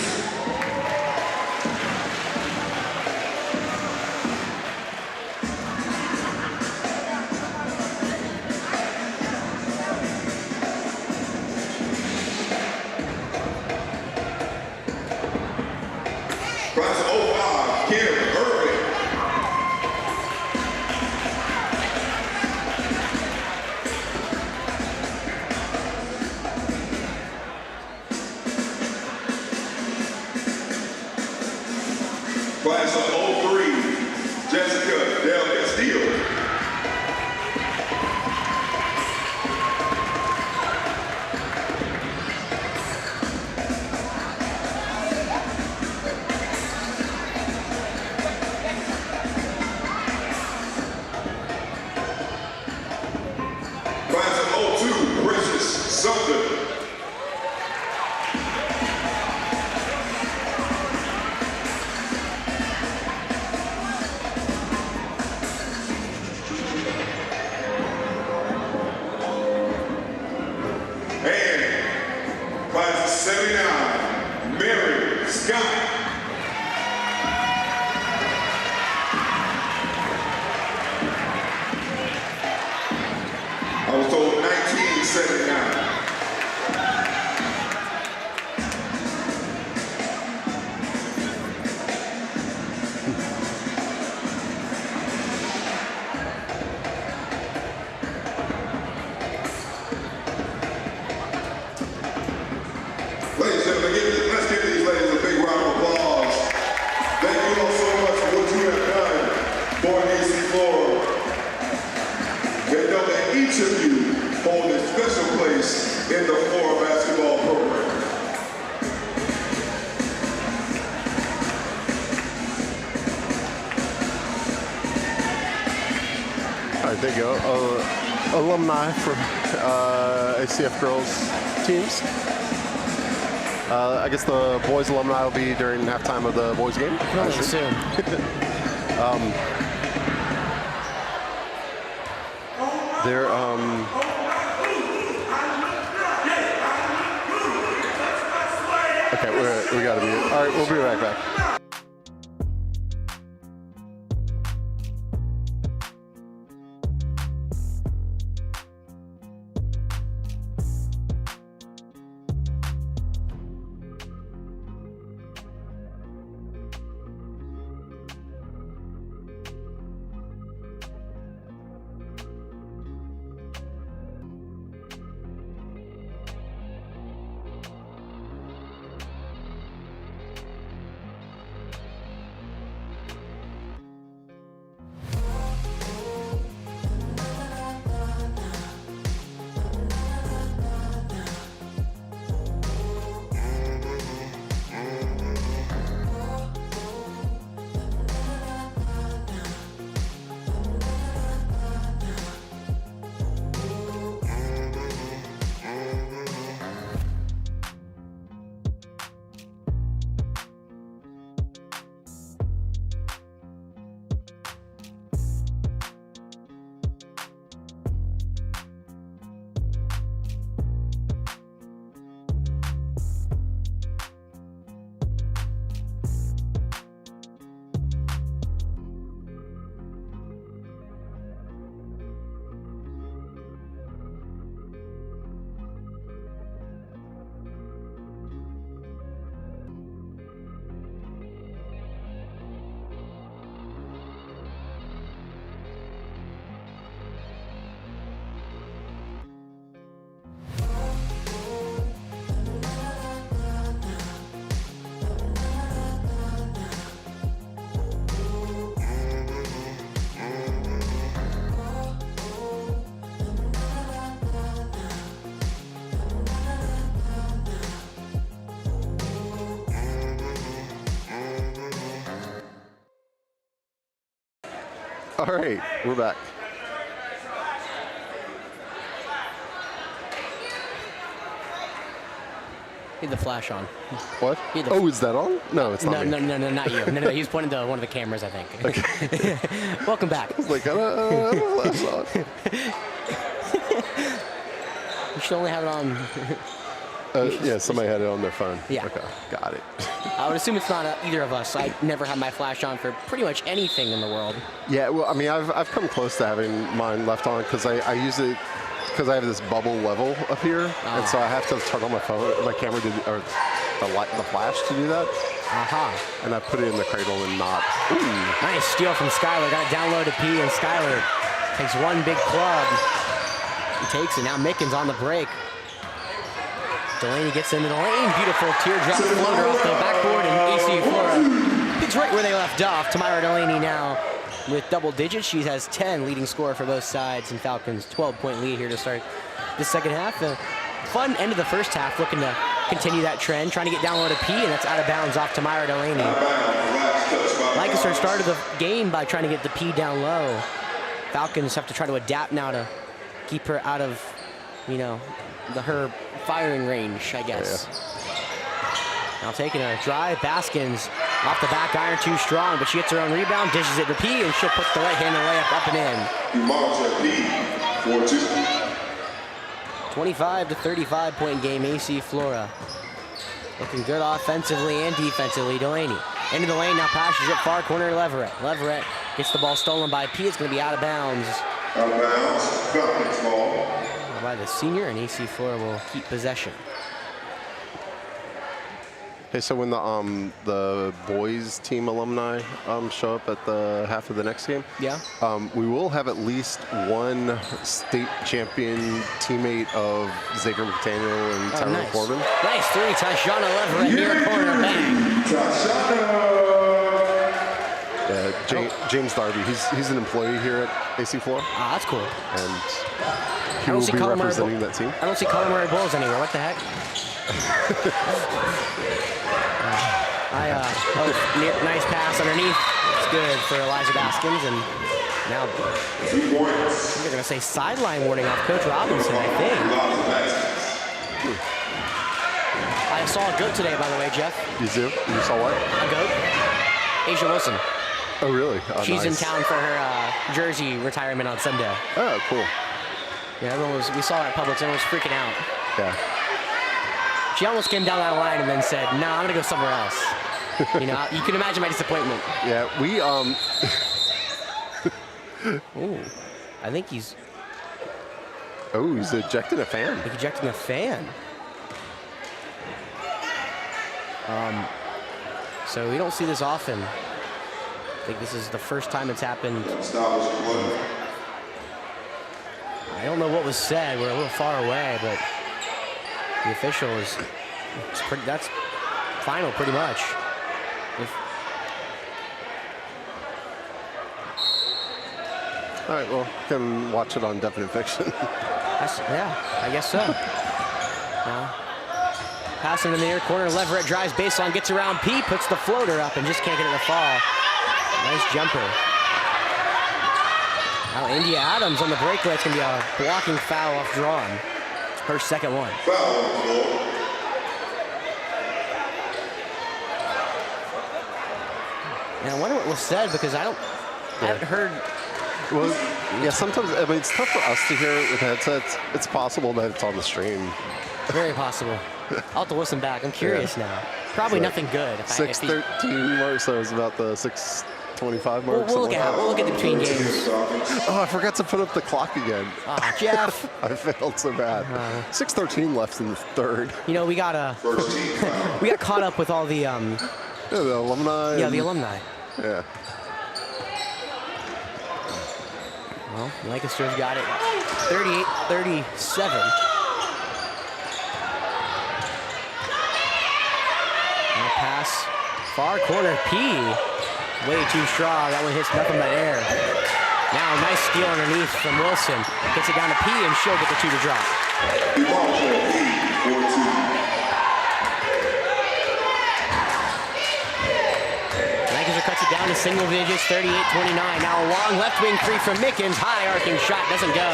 Class of 05, Kim Irving. Class of 03, Jessica Del Castillo. Class of 02, Precious Sumter. And class of 79, Mary Scott. I was told 1979. Ladies and gentlemen, let's give these ladies a big round of applause. Thank you all so much for what you have done for AC Flora. And know that each of you hold a special place in the Flora basketball program. All right, there you go. Alumni for ACF girls teams. I guess the boys alumni will be during halftime of the boys game. Really soon. They're okay. We gotta be. All right, we'll be right back. All right, we're back. Need the flash on. What? Oh, is that on? No, it's not. No, not you. No, he's pointing to one of the cameras, I think. Okay. Welcome back. I was like, I don't have a flash on. You should only have it on. Yeah, somebody had it on their phone. Yeah. Okay, got it. I would assume it's not either of us. I never have my flash on for pretty much anything in the world. Yeah, well, I mean, I've come close to having mine left on because I use it because I have this bubble level up here, and so I have to turn on my phone, my camera, or the flash to do that. And I put it in the cradle and not. Ooh. Nice steal from Skylar. Got it down low to P, and Skylar takes one big club. He takes it. Now Mickens on the break. Delaney gets into the lane. Beautiful teardrop floater off the backboard, and AC Flora picks right where they left off. Tamira Delaney now with double digits. She has 10 leading scorer for both sides, and Falcons 12-point lead here to start the second half. Fun end of the first half, looking to continue that trend, trying to get down low to P, and that's out of bounds off Tamira Delaney. Lancaster started the game by trying to get the P down low. Falcons have to try to adapt now to keep her out of, her firing range, I guess. Yeah. Now taking a drive, Baskins off the back iron, too strong, but she gets her own rebound, dishes it to P, and she'll put the right-handed layup up and in. 25 to 35 point game, AC Flora. Looking good offensively and defensively. Delaney into the lane, now passes it far corner, Leverett. Leverett gets the ball stolen by P, it's gonna be out of bounds. Out of bounds, Falcons ball. By the senior, and AC Flora will keep possession. Hey, so when the boys team alumni show up at the half of the next game, we will have at least one state champion teammate of Xavier McDaniel and Tyler Corbin. Nice three, Tashana Leverett near corner, bang. Yeah, James Darby, he's an employee here at AC Flora. Ah, that's cool. And he will be representing that team. I don't see Colin Murray Bulls anywhere. What the heck? Nice pass underneath. It's good for Elijah Baskins, and now they're going to say sideline warning off Coach Robinson, I think. I saw a goat today, by the way, Jeff. You do? You saw what? A goat. Asia Wilson. Oh, really? Oh, She's nice. in town for her jersey retirement on Sunday. Oh, cool. Yeah, we saw her at Publix, everyone was freaking out. Yeah. She almost came down that line and then said, no, I'm going to go somewhere else. You can imagine my disappointment. Yeah, we, Ooh, I think he's... Oh, he's ejecting a fan. He's ejecting a fan. So we don't see this often. I think this is the first time it's happened. I don't know what was said. We're a little far away, but the official that's final pretty much. All right, well, can watch it on Definite Fiction. Yeah, I guess so. Passing in the near corner, Leverett drives baseline, gets around P, puts the floater up, and just can't get it to fall. Nice jumper. Now India Adams on the breakaway. It's going to be a blocking foul off drawn. Her second one. And I wonder what was said, because I haven't heard. Well, yeah, sometimes, I mean, it's tough for us to hear it with headsets. It's possible that it's on the stream. Very possible. I'll have to listen back. I'm curious now. Probably nothing good. 6:13 mark, so it's about the 6:25 mark. We'll look at the between games. Oh, I forgot to put up the clock again. Oh, Jeff. I failed so bad. 6:13 left in the third. We got we got caught up with all the the alumni. Yeah, the alumni. Yeah. Well, Lancaster's got it. 38-37. Pass, far corner, P. Way too strong, that one hits nothing but air. Now, nice steal underneath from Wilson. Gets it down to P, and she'll get the two to drop. Lancaster cuts it down to single digits, 38-29. Now a long left wing three from Mickens. High arcing shot, doesn't go.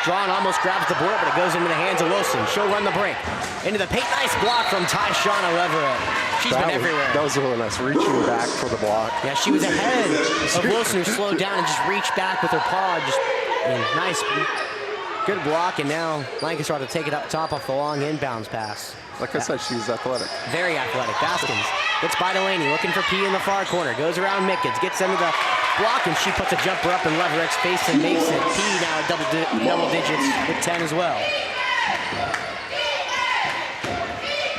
Drawn almost grabs the board, but it goes into the hands of Wilson. She'll run the break. Into the paint, nice block from Tyshawna Leverett. She's been everywhere. That was really nice, reaching back for the block. Yeah, she was ahead of Wilson, who slowed down and just reached back with her paw. Just nice, good block, and now Lancaster ought to take it up top off the long inbounds pass. Like I said, she's athletic. Very athletic. Baskins gets by Delaney, looking for P in the far corner. Goes around Mickens, gets into the block, and she puts a jumper up in Leverett's face and makes it. P now at double digits with 10 as well.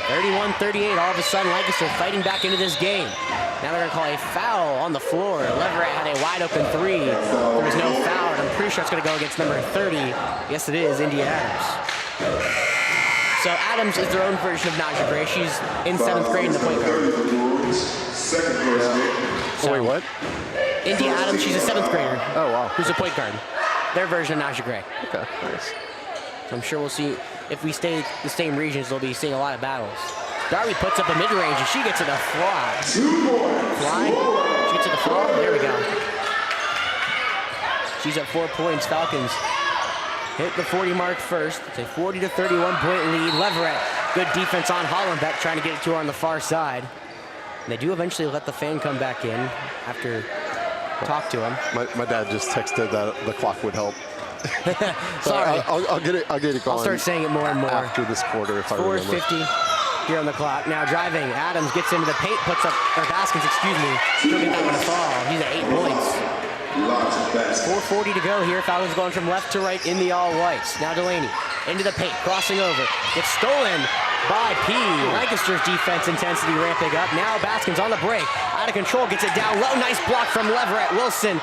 31-38, all of a sudden Lancaster fighting back into this game. Now they're gonna call a foul on the floor. Leverett had a wide open three. There was no foul, and I'm pretty sure it's gonna go against number 30. Yes, it is, India Adams. So Adams is their own version of Naja Gray. She's in 7th grade in the point guard. So, wait, what? India Adams, she's a 7th grader. Oh, wow. Who's a point guard. Their version of Naja Gray. Okay, nice. So I'm sure we'll see, if we stay the same regions, they'll be seeing a lot of battles. Darby puts up a mid-range, and she gets to the fly. Fly? She gets to the floor. There we go. She's at 4 points. Falcons hit the 40 mark first. It's a 40-31 point lead. Leverett, good defense on Hollenbeck, trying to get it to her on the far side. And they do eventually let the fan come back in after talk to him. My dad just texted that the clock would help. Sorry. I'll get it going. I'll start saying it more and more. After this quarter, if I remember. 4:50 here on the clock. Now driving, Adams gets into the paint, puts up, or Baskins, excuse me. She'll get that one to fall. He's at 8 points. 4:40 to go here. Falcons going from left to right in the all whites. Now Delaney into the paint, crossing over. Gets stolen by P. Lancaster's defense intensity ramping up. Now Baskins on the break. Out of control, gets it down low. Nice block from Leverett. Wilson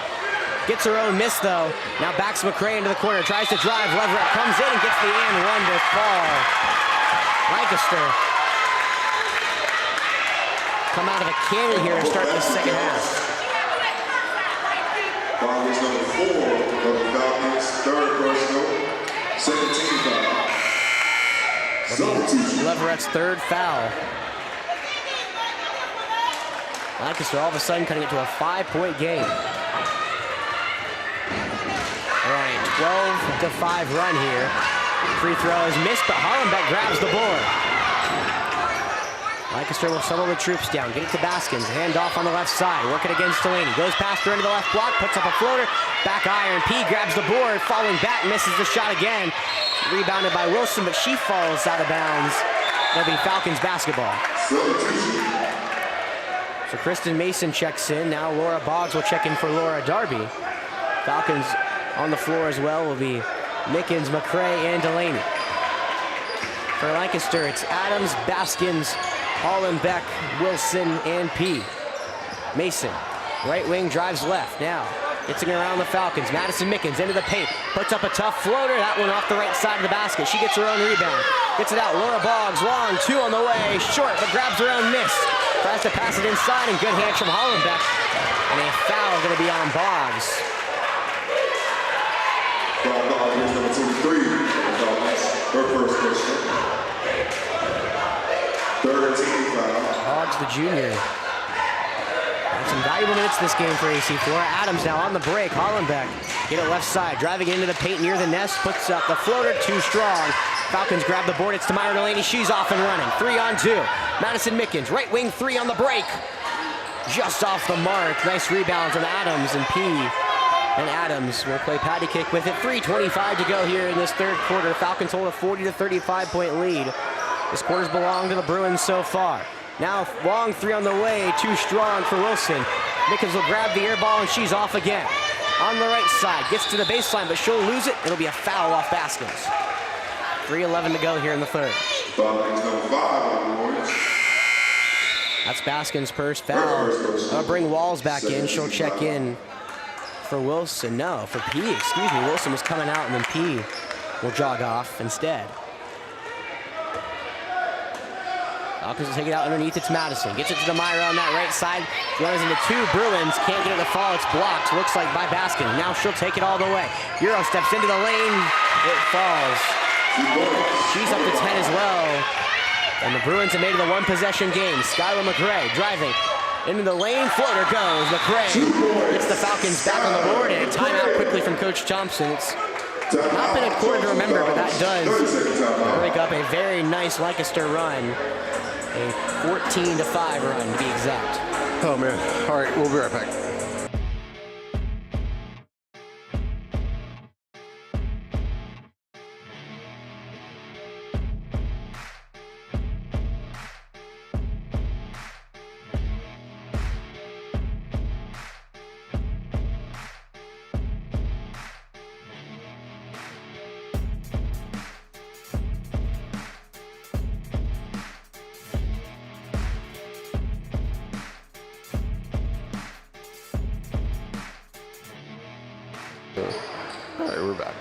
gets her own miss though. Now backs McCray into the corner, tries to drive. Leverett comes in and gets the and one to fall. Lancaster come out of a cannon here to start the second half. Foul is number 4 of the Falcons, third personal, second team foul. Leverett's third foul. Lancaster all of a sudden cutting it to a 5-point game. All right, 12-5 run here. Free throw is missed, but Hollenbeck grabs the board. Lancaster will settle the troops down, get it to Baskins, hand off on the left side, work it against Delaney, goes past her into the left block, puts up a floater, back iron, P grabs the board, falling back, misses the shot again. Rebounded by Wilson, but she falls out of bounds. It'll be Falcons basketball. So Kristen Mason checks in, now Laura Boggs will check in for Laura Darby. Falcons on the floor as well will be Mickens, McCray, and Delaney. For Lancaster, it's Adams, Baskins, Hollenbeck, Wilson, and P. Mason, right wing, drives left. Now, gets it around the Falcons. Madison Mickens into the paint, puts up a tough floater. That one off the right side of the basket. She gets her own rebound. Gets it out, Laura Boggs, long, 2 on the way. Short, but grabs her own miss. Tries to pass it inside, and good hands from Hollenbeck. And a foul going to be on Boggs. Foul is number 23 her first question. Third team foul. Boggs, the junior. Some valuable minutes this game for AC Flora. Adams now on the break. Hollenbeck get it left side, driving into the paint near the nest, puts up the floater, too strong. Falcons grab the board. It's Tamara Delaney. She's off and running. 3-on-2. Madison Mickens, right wing 3 on the break. Just off the mark. Nice rebound from Adams and P. And Adams will play patty kick with it. 3:25 to go here in this third quarter. Falcons hold a 40-35 point lead. This quarter's belonged to the Bruins so far. Now long 3 on the way, too strong for Wilson. Mickens will grab the air ball and she's off again. On the right side, gets to the baseline, but she'll lose it. It'll be a foul off Baskins. 3:11 to go here in the third. Falcons number 5 on the boards. That's Baskins' first foul. I'll bring Walls back in. She'll check in for Wilson. No, for P, excuse me. Wilson was coming out and then P will jog off instead. Falcons will take it out underneath. It's Madison. Gets it to Demira on that right side. Runs into 2 Bruins. Can't get it to fall. It's blocked. Looks like by Baskin. Now she'll take it all the way. Euro steps into the lane. It falls. She's up to 10 as well. And the Bruins have made it a 1-possession game. Skylar McRae driving Into the lane, floater goes. McCray gets the Falcons back on the board, and a timeout quickly from Coach Thompson. It's not been a quarter to remember, but that does break up a very nice Lancaster run. A 14-5 run, to be exact. Oh, man. All right, we'll be right back. All right, we're back.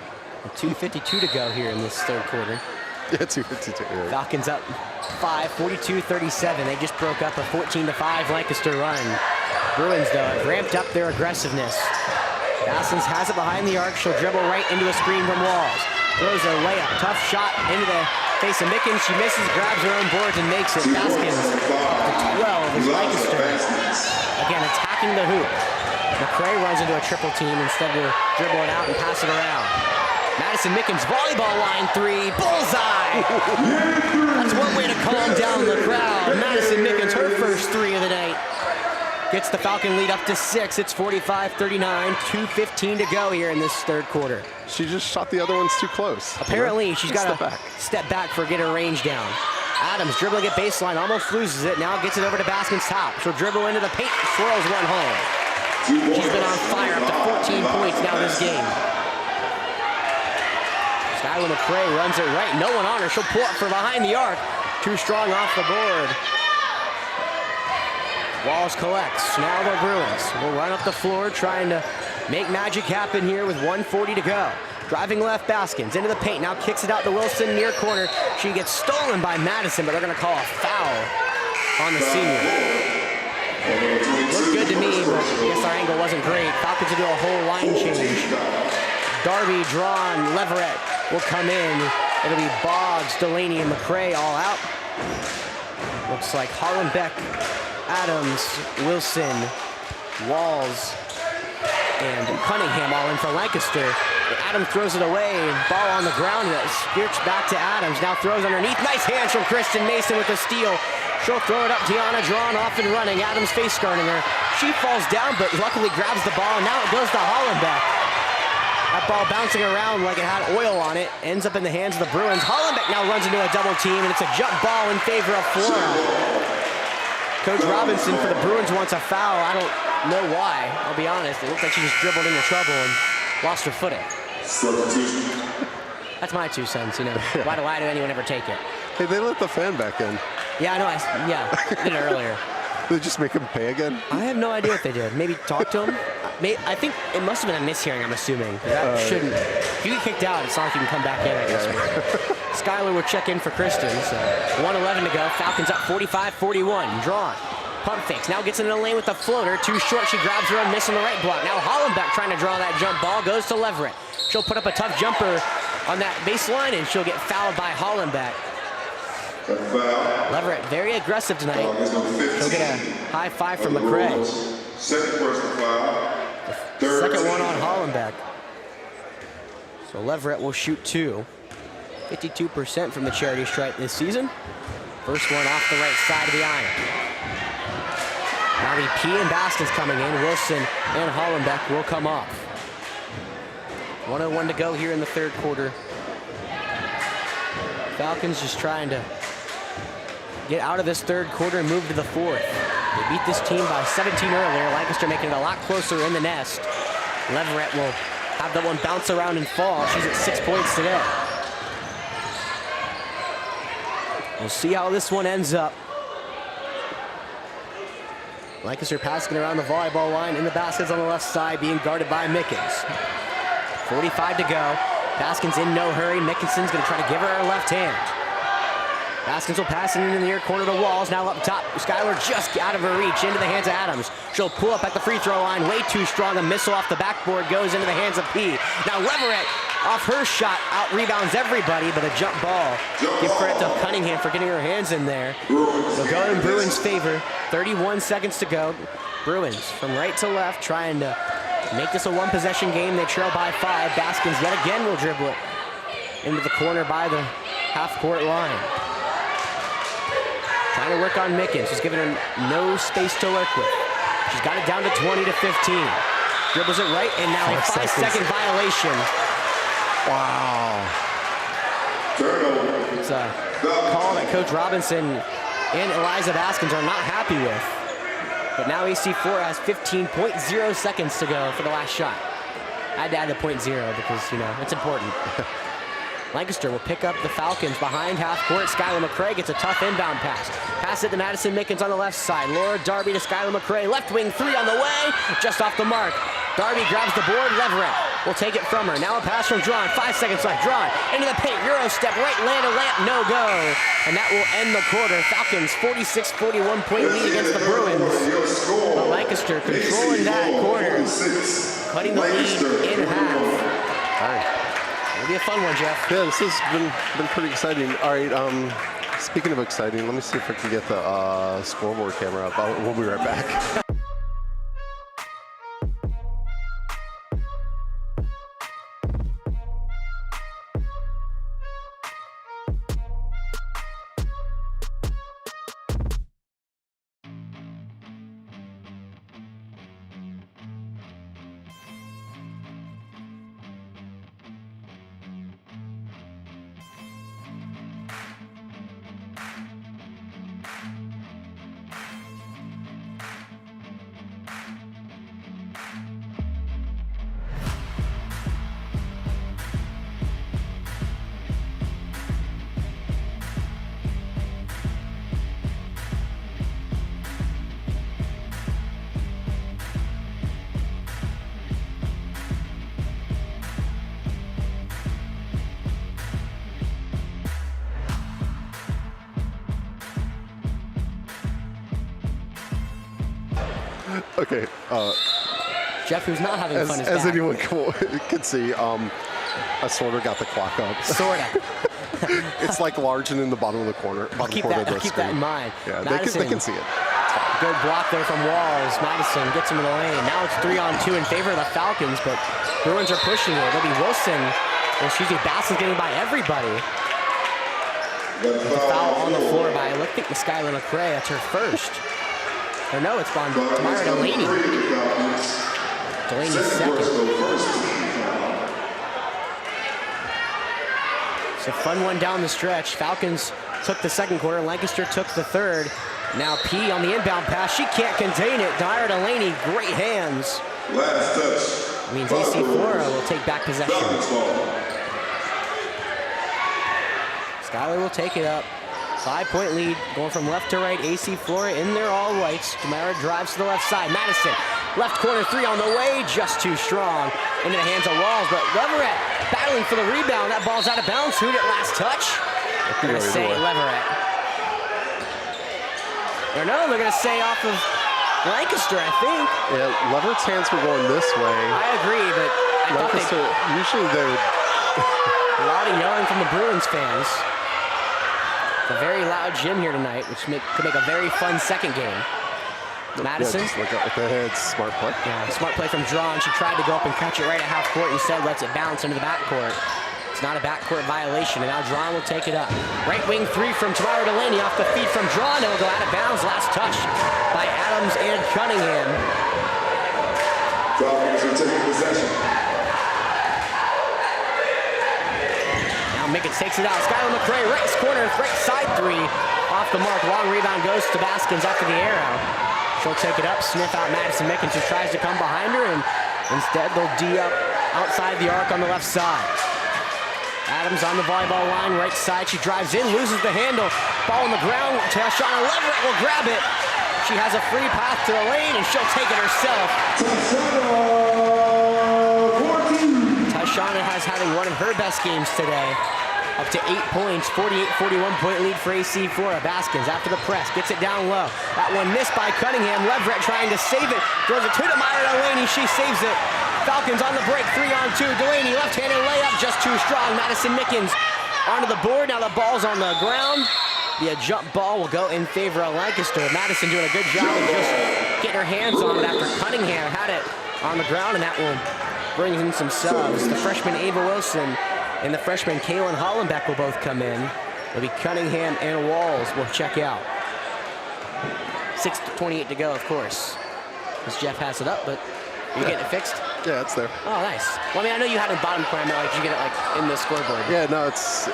2:52 to go here in this third quarter. Yeah, 2:52. Right. Falcons up 5, 42-37. They just broke up a 14-5 Lancaster run. Bruins, though, have ramped up their aggressiveness. Baskins has it behind the arc. She'll dribble right into a screen from Walls. Throws a layup, tough shot into the face of Mickens. She misses, grabs her own boards, and makes it. Baskins, the 12 is Lancaster. Again, attacking the hoop. McCray runs into a triple team. Instead, we'll dribble it out and pass it around. Madison Mickens, volleyball line three, bullseye! That's one way to calm down the crowd. Madison Mickens, her first three of the night. Gets the Falcon lead up to 6. It's 45-39, 2:15 to go here in this third quarter. She just shot the other ones too close. Apparently, she's got to step back for get her range down. Adams dribbling at baseline, almost loses it. Now gets it over to Baskin's top. She'll dribble into the paint, swirls one home. She's been on fire, up to 14 points now this game. Skylar McCray runs it right. No one on her. She'll pull up for behind the arc. Too strong off the board. Walls collects. Now the Bruins will run up the floor, trying to make magic happen here with 1:40 to go. Driving left, Baskins into the paint. Now kicks it out to Wilson, near corner. She gets stolen by Madison, but they're going to call a foul on the senior. Looked good to me, but I guess our angle wasn't great. Falcons will do a whole line change. Darby drawn, Leverett will come in. It'll be Boggs, Delaney, and McCray all out. Looks like Hollenbeck, Adams, Wilson, Walls, and Cunningham all in for Lancaster. Adams throws it away, ball on the ground, that skirts back to Adams. Now throws underneath, nice hands from Kristen Mason with the steal. She'll throw it up, Tiana drawn off and running. Adams face guarding her. She falls down, but luckily grabs the ball. Now it goes to Hollenbeck. That ball bouncing around like it had oil on it. Ends up in the hands of the Bruins. Hollenbeck now runs into a double team, and it's a jump ball in favor of Flora. Coach Robinson for the Bruins wants a foul. I don't know why, I'll be honest. It looked like she just dribbled into trouble and lost her footing. That's my 2 cents, you know. Why do anyone ever take it? Hey, they let the fan back in. Yeah, I know. I did it earlier. They just make him pay again? I have no idea what they did. Maybe talk to him? I think it must have been a mishearing, I'm assuming. That shouldn't. If you get kicked out, it's not like you can come back in, I guess. Skylar will check in for Kristen. So 1:11 to go. Falcons up 45-41. Drawn. Pump fakes. Now gets into the lane with the floater. Too short. She grabs her own miss on the right block. Now Hollenbeck trying to draw that jump ball. Goes to Leverett. She'll put up a tough jumper on that baseline, and she'll get fouled by Hollenbeck. Leverett very aggressive tonight. She'll get a high five from McCray. Second personal foul. Second one on Hollenbeck. So Leverett will shoot 2. 52% from the charity stripe this season. First one off the right side of the iron. Now the P and Baskins coming in. Wilson and Hollenbeck will come off. 1:01 to go here in the third quarter. Falcons just trying to get out of this third quarter and move to the fourth. They beat this team by 17 earlier. Lancaster making it a lot closer in the nest. Leverett will have that one bounce around and fall. She's at 6 points today. We'll see how this one ends up. Lancaster passing around the volleyball line in the baskets on the left side, being guarded by Mickens. 45 to go. Baskins in no hurry. Mickenson's going to try to give her her left hand. Baskins will pass it into the near corner to Walls. Now up top, Skylar just out of her reach, into the hands of Adams. She'll pull up at the free throw line, way too strong. A missile off the backboard goes into the hands of P. Now Leverett off her shot, out rebounds everybody, but a jump ball. Give credit to Cunningham for getting her hands in there. They'll go in Bruins' favor. 31 seconds to go. Bruins from right to left trying to make this a one-possession game. They trail by 5. Baskins yet again will dribble it into the corner by the half-court line. Trying to work on Mickens. She's giving her no space to work with. She's got it down to 20 to 15. Dribbles it right, and now a 5-second violation. Wow. It's a call that Coach Robinson and Eliza Baskins are not happy with. But now AC Flora has 15.0 seconds to go for the last shot. I had to add the .0 because, you know, it's important. Lancaster will pick up the Falcons behind half court. Skylar McCray gets a tough inbound pass. Pass it to Madison Mickens on the left side. Laura Darby to Skylar McCray. Left wing 3 on the way. Just off the mark. Darby grabs the board. Leverett will take it from her. Now a pass from Drawn. 5 seconds left. Drawn into the paint. Euro step right. Landed layup. No go. And that will end the quarter. Falcons 46-41 point lead against the Bruins. But Lancaster controlling that quarter. Cutting the lead in half. All right. It'll be a fun one, Jeff. Yeah, this has been pretty exciting. All right, speaking of exciting, let me see if I can get the scoreboard camera up. We'll be right back. Okay. Jeff, who's not having fun, is as back. anyone can see, I sort of got the clock up. Sorta. It's like large and in the bottom of the corner. I'll keep that in mind. Yeah, Madison, they can see it. good block there from Walls. Madison gets him in the lane. Now it's 3-on-2 in favor of the Falcons, but Bruins are pushing it. It'll be Wilson. Basson's getting by everybody. There's a foul on the floor by, I think, Skylar McCray. That's her first. Or no, it's on Tamara Delaney. Delaney's second. It's a fun one down the stretch. Falcons took the second quarter. Lancaster took the third. Now P on the inbound pass. She can't contain it. Tamara Delaney, great hands. Last touch. Means AC Flora will take back possession. Skylar will take it up. 5-point lead, going from left to right. AC Flora in there all whites. Tamara drives to the left side. Madison, left corner 3 on the way, just too strong. Into the hands of Walls, but Leverett battling for the rebound. That ball's out of bounds. Who'd it last touch? They're gonna say Leverett. Or no, they're gonna say off of Lancaster, I think. Yeah, Leverett's hands were going this way. I agree, but I Lancaster, usually they would. a lot of yelling from the Bruins fans. It's a very loud gym here tonight, which could make a very fun second game. Madison. Yeah, just look up with the head. Smart play. Yeah, smart play from Drawn. She tried to go up and catch it right at half court. Instead, lets it bounce into the backcourt. It's not a backcourt violation, and now Drawn will take it up. Right wing 3 from Tamara Delaney off the feet from Drawn. It will go out of bounds. Last touch by Adams and Cunningham. Falcons are taking possession. Mickens takes it out. Skylar McCray, right corner, right side 3. Off the mark. Long rebound goes to Baskins after the arrow. She'll take it up, sniff out Madison Mickens, who tries to come behind her, and instead they'll D up outside the arc on the left side. Adams on the volleyball line, right side. She drives in, loses the handle. Ball on the ground. Tashana Leverett will grab it. She has a free path to the lane, and she'll take it herself. Tashana has having one of her best games today. Up to 8 points, 48-41 point lead for AC Flora. Baskins after the press, gets it down low. That one missed by Cunningham. Leverett trying to save it. Throws it to Tamara Delaney, she saves it. Falcons on the break, 3-on-2. Delaney left-handed layup, just too strong. Madison Mickens onto the board. Now the ball's on the ground. The jump ball will go in favor of Lancaster. Madison doing a good job of just getting her hands on it after Cunningham had it on the ground, and that will bring in some subs. The freshman Ava Wilson and the freshman Kaylin Hollenbeck will both come in. It'll be Cunningham and Walls will check out. 6:28 to go, of course, as Jeff has it up, but you getting it fixed? Yeah, it's there. Oh, nice. Well, I mean, I know you had it bottom corner, like, did you get it, like, in the scoreboard? Yeah, no, it's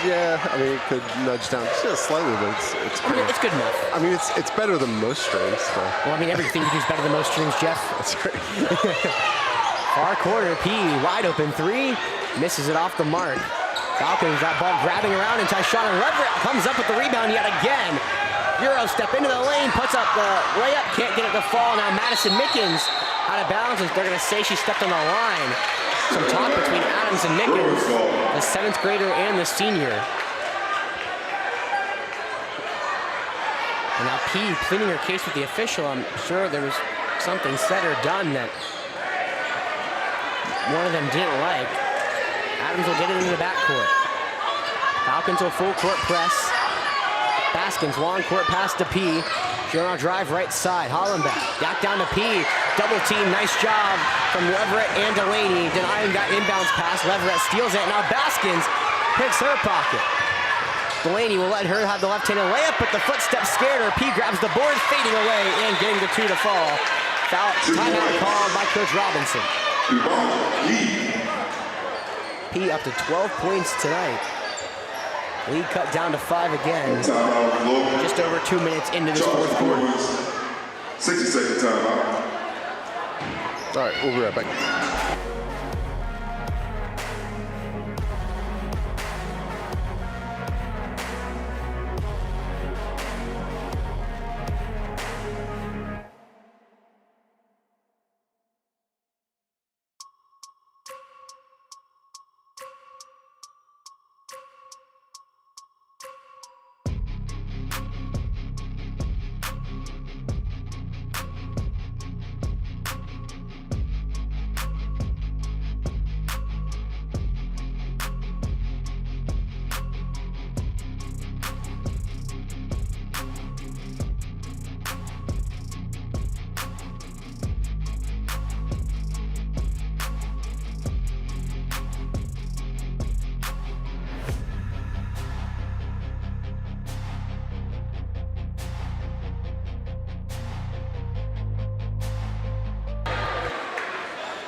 yeah, I mean, it could nudge down just slightly, but it's I mean, it's good enough. I mean, it's better than most streams, so. Well, I mean, everything you do is better than most streams, Jeff. That's great. Far corner, P, wide open three, misses it off the mark. Falcons, that ball grabbing around, and Tyshawn Leverett comes up with the rebound yet again. Euro step into the lane, puts up the layup, can't get it to fall. Now Madison Mickens out of bounds, and they're gonna say she stepped on the line. Some talk between Adams and Mickens, the 7th grader and the senior. And now P pleading her case with the official. I'm sure there was something said or done that one of them didn't like. Adams will get it into the backcourt. Falcons will full court press. Baskins, long court pass to P. She'll now drive right side. Hollenbeck, back down to P. Double team, nice job from Leverett and Delaney. Denying that inbounds pass. Leverett steals it. Now Baskins picks her pocket. Delaney will let her have the left-handed layup, but the footstep scared her. P grabs the board, fading away and getting the 2 to fall. Foul, timeout called by Coach Robinson. P up to 12 points tonight. Lead cut down to 5 again. Just over 2 minutes into this fourth quarter. 60-second timeout. All right, we'll be right back.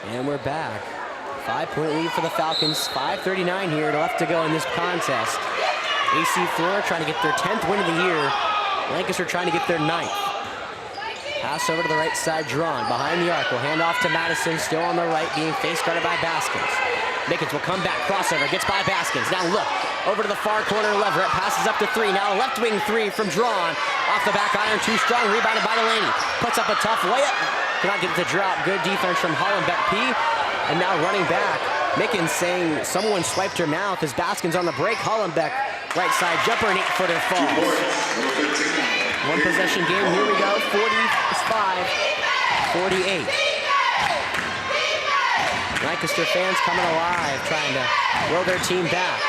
And we're back. 5-point lead for the Falcons. 5:39 here left to go in this contest. AC Flora trying to get their 10th win of the year. Lancaster trying to get their 9th. Pass over to the right side, drawn behind the arc. Will hand off to Madison, still on the right, being face guarded by Baskins. Mickens will come back, crossover, gets by Baskins. Now look, over to the far corner, Leverett passes up to 3. Now a left wing 3 from Drawn. Off the back iron, too strong, rebounded by Delaney. Puts up a tough layup. Cannot get it to drop. Good defense from Hollenbeck P. And now running back, Mickens saying someone swiped her mouth as Baskins on the break. Hollenbeck, right side jumper, and 8-footer falls. One possession game, here we go, 45-48. Lancaster fans coming alive, trying to will their team back.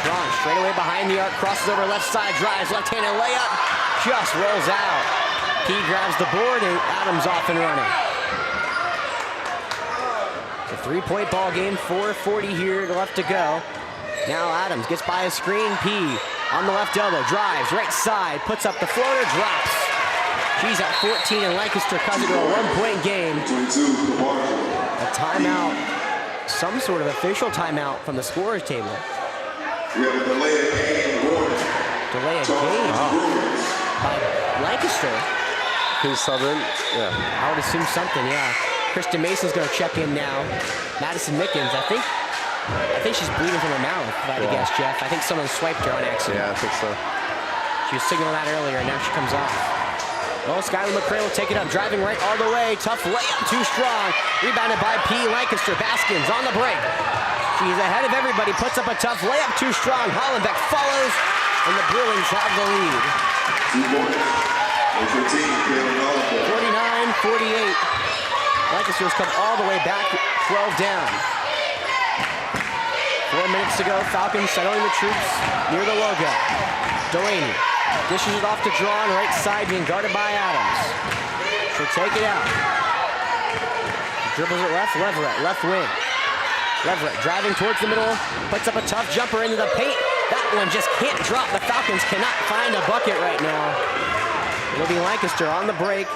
Drawn straight away behind the arc, crosses over left side, drives, left-handed layup, just rolls out. P grabs the board and Adams off and running. It's a 3-point ball game, 4:40 here left to go. Now Adams gets by a screen, P on the left elbow, drives, right side, puts up the floater, drops. She's at 14 and Lancaster cuts it to a 1-point game. A timeout, some sort of official timeout from the scorer's table. We have a delay of game warning. Delay of game by Lancaster. Who's subbing? Yeah. I would assume something, yeah. Kristen Mason's gonna check in now. Madison Mickens, I think she's bleeding from her mouth, if I had to guess, Jeff. I think someone swiped her on accident. Yeah, I think so. She was signaling that earlier, and now she comes off. Well, Skylar McCray will take it up, driving right all the way. Tough layup, too strong. Rebounded by P. Lancaster. Baskins on the break. She's ahead of everybody, puts up a tough layup, too strong. Hollenbeck follows, and the Bruins have the lead. 2 points. 49-48. Lancaster's come all the way back, 12 down. minutes to go. Falcons settling the troops near the logo. Delaney dishes it off to Drawn, right side, being guarded by Adams. She'll take it out. Dribbles it left, Leverett, left wing. Leverett driving towards the middle, puts up a tough jumper into the paint. That one just can't drop. The Falcons cannot find a bucket right now. It'll be Lancaster on the break.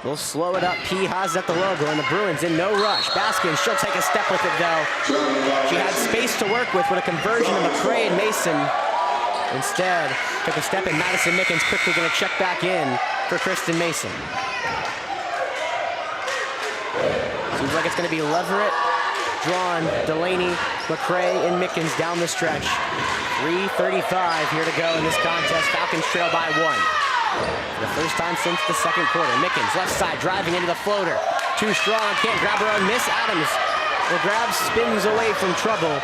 We'll slow it up. P has at the logo, and the Bruins in no rush. Baskins, she'll take a step with it though. She had space to work with a conversion of McCray and Mason. Instead, took a step, and Madison Mickens quickly going to check back in for Kristen Mason. Seems like it's going to be Leverett, Drawn, Delaney, McCray, and Mickens down the stretch. 3:35 here to go in this contest. Falcons trail by 1. For the first time since the second quarter. Mickens, left side, driving into the floater. Too strong, can't grab her own miss. Adams will grab, spins away from trouble.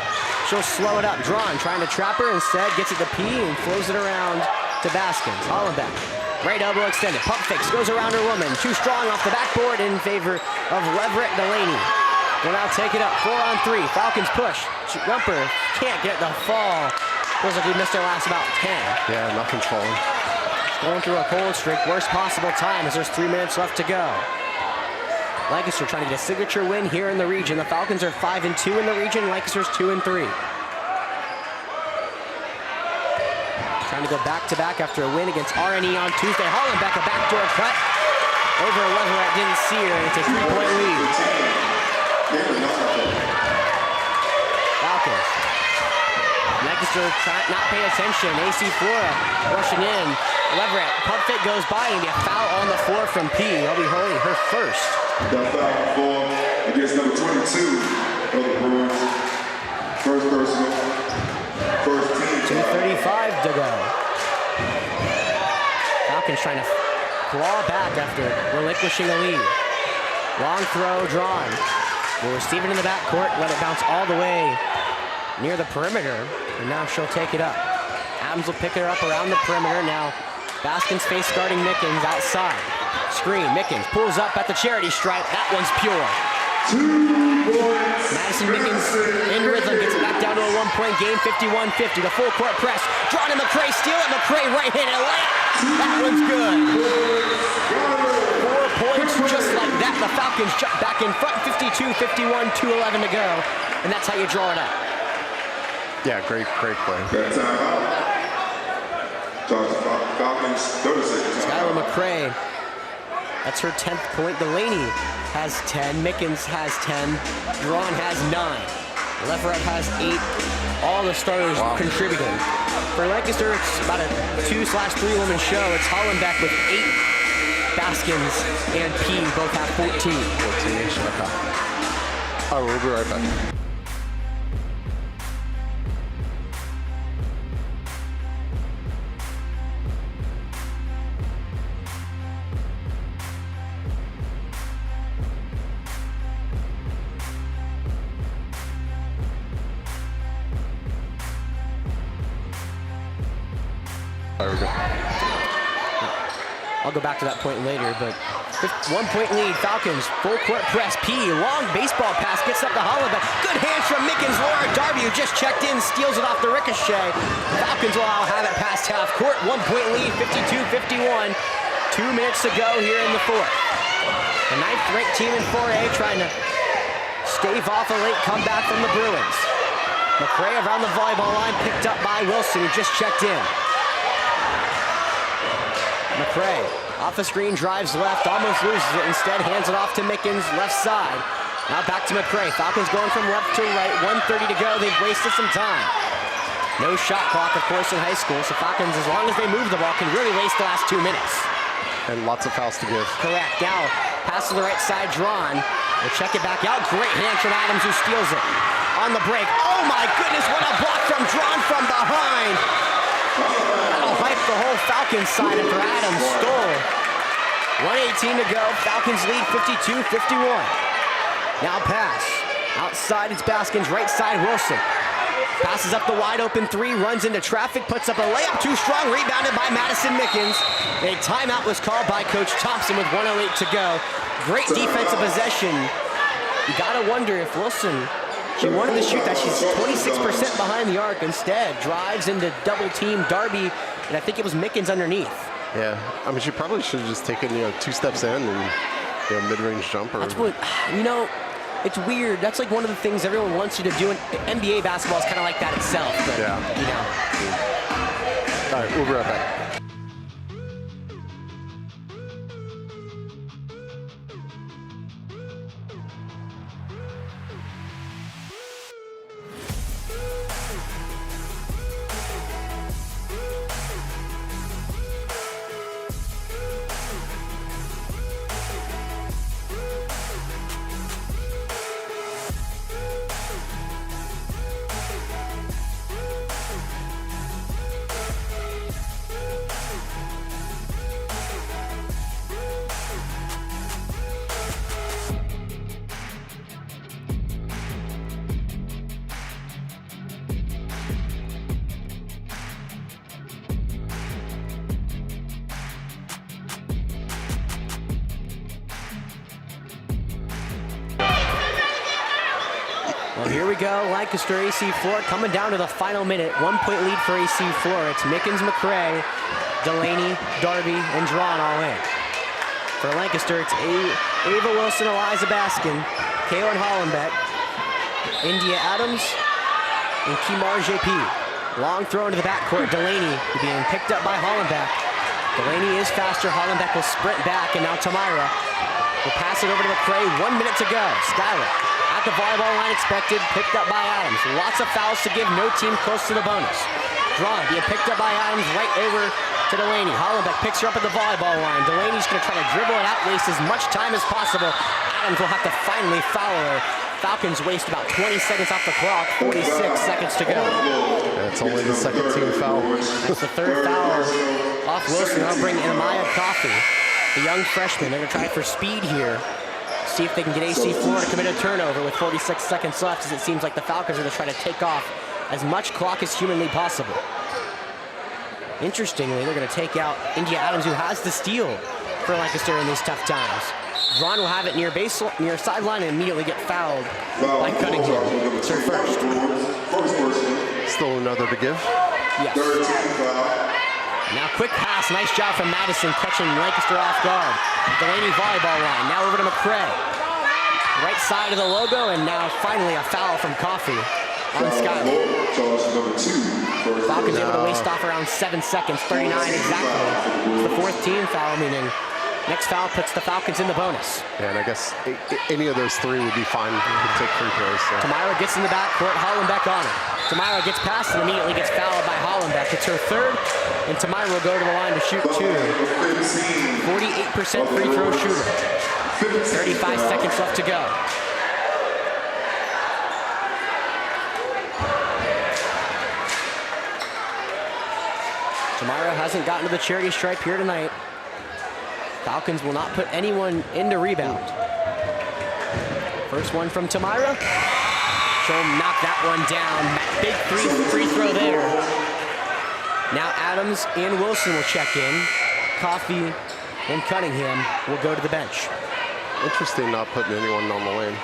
She'll slow it up. Drawn, trying to trap her. Instead, gets it to P and flows it around to Baskins. Hollenbeck, right elbow extended. Pump fakes, goes around her woman. Too strong off the backboard in favor of Leverett. Delaney will now take it up. 4-on-3. Falcons push. Jumper can't get the fall. Feels like we missed our last about 10. Yeah, not controlling. Going through a cold streak, worst possible time as there's 3 minutes left to go. Lancaster trying to get a signature win here in the region. The Falcons are 5-2 in the region. Lancaster's 2-3. Trying to go back-to-back after a win against RNE on Tuesday. Hollenbeck, a backdoor cut over Leverett, didn't see her, and it's a 3-point lead. Falcons. Lancaster not paying attention. AC Flora rushing in. Leverett, pump fake goes by, and be a foul on the floor from P. That'll be her first. That foul for against number 22 of the Bruins. First personal, first team. 2:35 to go. Falcons trying to claw back after relinquishing a lead. Long throw Drawn. We'll receive it in the backcourt, let it bounce all the way near the perimeter, and now she'll take it up. Adams will pick her up around the perimeter. Now Baskins face guarding Mickens outside. Screen, Mickens pulls up at the charity stripe. That one's pure. 2 points. Madison Mickens in rhythm, gets it back down to a 1-point game, 51-50. The full court press. Drawn to McCray, steal it. McCray right-handed layup. That one's good. 4 points just like that. The Falcons jump back in front, 52-51, 2:11 to go. And that's how you draw it up. Yeah, great play. That time out. Falcons, 30 seconds. Skylar McCray, that's her 10th point. Delaney has 10. Mickens has 10. Drawn has 9. Leverett has 8. All the starters contributing. For Lancaster, it's about a 2/3 woman show. It's Hollenbeck with 8. Baskins and P both have 14. 14. Oh, we'll be right back. There we go. I'll go back to that point later, but 1-point lead, Falcons, full court press. P, long baseball pass, gets up to Hollenbeck. Good hands from Mickens. Laura Darby, who just checked in, steals it off the ricochet. Falcons will have it past half court. 1-point lead, 52-51. 2 minutes to go here in the fourth. The 9th-ranked team in 4A trying to stave off a late comeback from the Bruins. McCray around the volleyball line, picked up by Wilson, who just checked in. McCray, off the screen, drives left, almost loses it. Instead, hands it off to Mickens, left side. Now back to McCray. Falcons going from left to right. 1:30 to go. They've wasted some time. No shot clock, of course, in high school. So Falcons, as long as they move the ball, can really waste the last 2 minutes. And lots of fouls to give. Correct. Now, pass to the right side, Drawn. We'll check it back out. Great hand from Adams, who steals it. On the break. Oh my goodness, what a block from Drawn from behind. That'll hype the whole Falcons side after Adams stole. 1:18 to go. Falcons lead 52-51. Now pass. Outside, it's Baskins. Right side, Wilson. Passes up the wide open 3, runs into traffic, puts up a layup, too strong, rebounded by Madison Mickens. A timeout was called by Coach Thompson with 1:08 to go. Great defensive possession. You gotta wonder if Wilson She wanted to shoot that. She's 26% behind the arc. Instead, drives into double team Darby, and I think it was Mickens underneath. Yeah, I mean, she probably should have just taken, 2 steps in and, mid-range jumper. That's what, it's weird. That's like one of the things everyone wants you to do. And NBA basketball is kind of like that itself. But, Yeah. All right, we'll be right back. Well, here we go. Lancaster, AC Flora coming down to the final minute. 1-point lead for AC Flora. It's Mickens, McCray, Delaney, Darby, and Drawn all in. For Lancaster, it's Ava Wilson, Eliza Baskin, Kaylin Hollenbeck, India Adams, and Kimar JP. Long throw into the backcourt. Delaney being picked up by Hollenbeck. Delaney is faster. Hollenbeck will sprint back, and now Tamira will pass it over to McCray. 1 minute to go. Skylar at the volleyball line expected, picked up by Adams. Lots of fouls to give, no team close to the bonus. Drawn, being picked up by Adams, right over to Delaney. Hollenbeck picks her up at the volleyball line. Delaney's gonna try to dribble it out, waste as much time as possible. Adams will have to finally foul her. Falcons waste about 20 seconds off the clock, 46 seconds to go. That's only the second team foul. That's the third foul off Wilson. I'll bring in Amaya Coffey, the young freshman. They're gonna try for speed here. See if they can get AC Flora to commit a turnover with 46 seconds left, as it seems like the Falcons are going to try to take off as much clock as humanly possible. Interestingly, they're going to take out India Adams, who has the steal for Lancaster in these tough times. Drawn will have it near sideline and immediately get fouled by Cunningham. It's her first. Still another to give. Yes. Now quick pass, nice job from Madison catching Lancaster off guard. Delaney volleyball line, now over to McCray. Right side of the logo, and now finally a foul from Coffey on Skylar. Falcons able to waste off around 7 seconds, 39 exactly. It's the fourth team foul, meaning next foul puts the Falcons in the bonus. Yeah, and I guess any of those three would be fine to take free throws. So. Tamira gets in the backcourt, Hollenbeck on it. Tamira gets past and immediately gets fouled by Hollenbeck. It's her third, and Tamira will go to the line to shoot 2. 48% free throw shooter. 35 seconds left to go. Tamira hasn't gotten to the charity stripe here tonight. Falcons will not put anyone into rebound. First one from Tamira. She'll knock that one down. Big free throw there. Now Adams and Wilson will check in. Coffey and Cunningham will go to the bench. Interesting not putting anyone on the lane.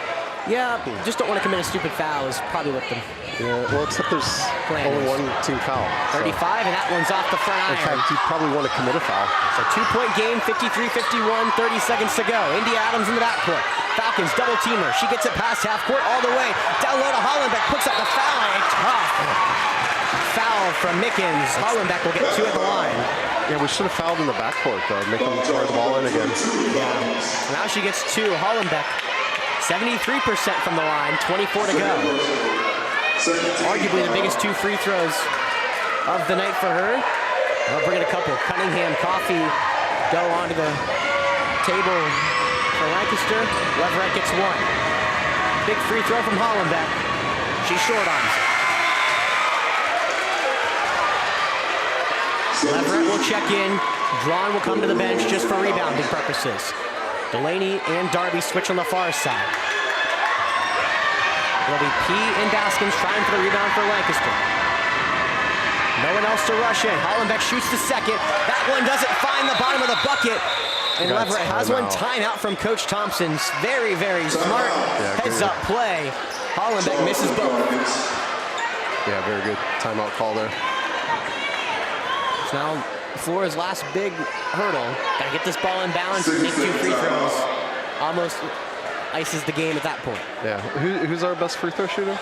Yeah, just don't want to commit a stupid foul is probably what the Yeah, well, except there's plan only is. one team foul. 35, and that one's off the front In iron. fact, you probably want to commit a foul. So 2-point game, 53-51, 30 seconds to go. India Adams in the backcourt. Falcons double teamer. She gets it past half court all the way. Down low to Hollenbeck, puts up the foul, and a tough foul from Mickens. Hollenbeck will get 2 at the line. Yeah, we should have fouled in the backcourt, though, making them throw the ball in again. Yeah. So now she gets 2. Hollenbeck, 73% from the line, 24 to go. Arguably the biggest 2 free throws of the night for her. I'll bring in a couple. Cunningham, Coffey go onto the table for Lancaster. Leverett gets 1. Big free throw from Hollenbeck. She's short on it. Leverett will check in. Drawn will come to the bench just for rebounding purposes. Delaney and Darby switch on the far side. It'll be P and Baskins trying for the rebound for Lancaster. No one else to rush in. Hollenbeck shoots the second. That one doesn't find the bottom of the bucket. And Leverett has one timeout from Coach Thompson's very, very smart heads-up play. Hollenbeck misses both. Yeah, very good timeout call there. So now Flora's last big hurdle. Got to get this ball in balance and make 2 free throws. Almost ices the game at that point. Yeah, who's our best free throw shooter?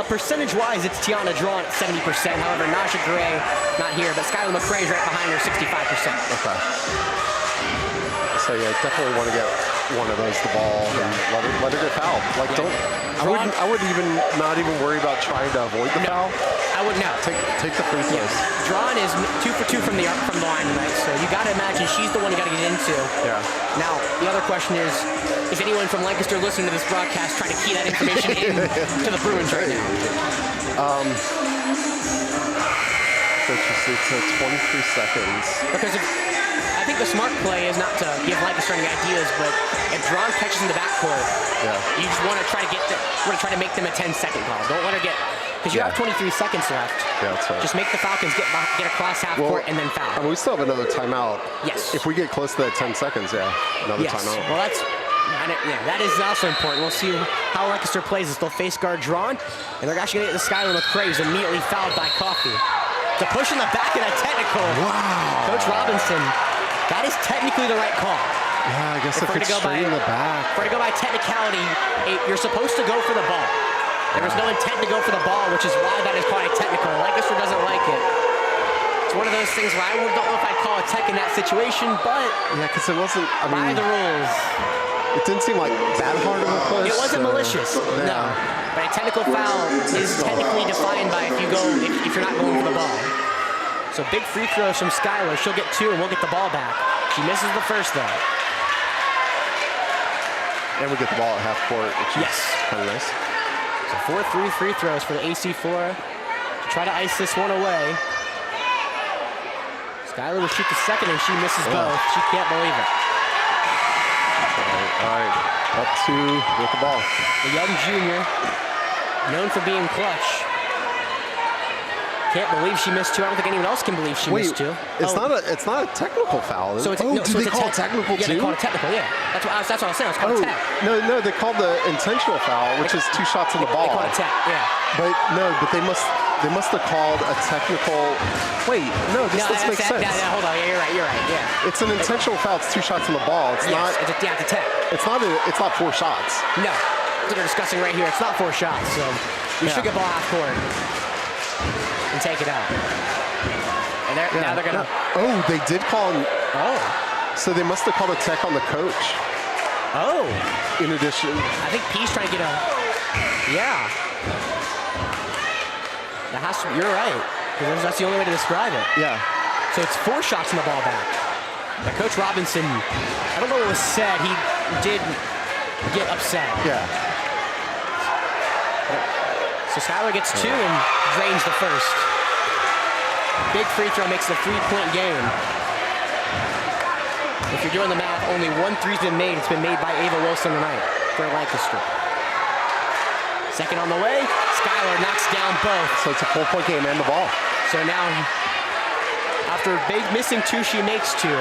Percentage-wise, it's Tiana Drawn at 70%. However, Nasha Gray, not here, but Skylar McCrae's right behind her, 65%. Okay. So yeah, definitely want to get one of those the ball and let her get fouled. Like I would not even worry about trying to avoid the foul. I wouldn't know. Take the free throws. Yeah. Drawn is 2 for 2 from the line tonight, so you got to imagine she's the one you got to get into. Yeah. Now the other question is anyone from Lancaster listening to this broadcast trying to key that information in to the Bruins right now? 23 seconds. Because I think the smart play is not to give Lancaster any ideas, but if Drawn catches in the backcourt, you just want to try to make them a 10-second call. Don't let her get, because you have 23 seconds left. Yeah, that's right. Just make the Falcons get across half court and then foul. I mean, we still have another timeout. Yes. If we get close to that 10 seconds, another timeout. Well, that is also important. We'll see how Lancaster plays this. They'll face guard Drawn, and they're actually going to get the Skylar McCrae, who's immediately fouled by Coffey. To push in the back of that technical. Wow. Coach Robinson, that is technically the right call. Yeah, I guess if it's straight in the back. For to go by technicality, you're supposed to go for the ball. There was no intent to go for the ball, which is why that is called a technical. Lancaster doesn't like it. It's one of those things where I don't know if I'd call a tech in that situation, but yeah, because it wasn't. By the rules. It didn't seem like that hard of a push. It wasn't malicious. No. But a technical foul is technically defined by if you're not going for the ball. So big free throws from Skylar. She'll get 2 and we'll get the ball back. She misses the first though. And we get the ball at half court, which is kind of nice. So 4 free throws for the AC Flora to try to ice this one away. Skylar will shoot the second and she misses both. She can't believe it. All right, up 2 with the ball. The young junior, known for being clutch. Can't believe she missed 2. I don't think anyone else can believe she missed 2. It's not a technical foul. So did they call it technical too? Yeah, they called it technical. Yeah, that's what I was saying. It's called a tech. No, they called the intentional foul, which is 2 shots on the ball. They called it tech. Yeah. But they must have called a technical. Wait, no, this doesn't make sense. Hold on, you're right. Yeah. It's an intentional foul. It's 2 shots on the ball. It's not. It's a tech. It's not 4 shots. No, that's what they're discussing right here. It's not 4 shots. So we should get ball half court and take it out. And now they're gonna. Oh, they did call him. Oh. So they must have called a tech on the coach. Oh. In addition. I think P's trying to get a. Yeah. That has to be. You're right. Because that's the only way to describe it. Yeah. So it's 4 shots in the ball back. Now, Coach Robinson, I don't know what was said. He did get upset. Yeah. So Skylar gets 2 and drains the first. Big free throw makes it a 3-point game. If you're doing the math, only 1 three's been made. It's been made by Ava Wilson tonight for Lancaster. Second on the way. Skylar knocks down both. So it's a 4-point game and the ball. So now, after missing 2, she makes 2.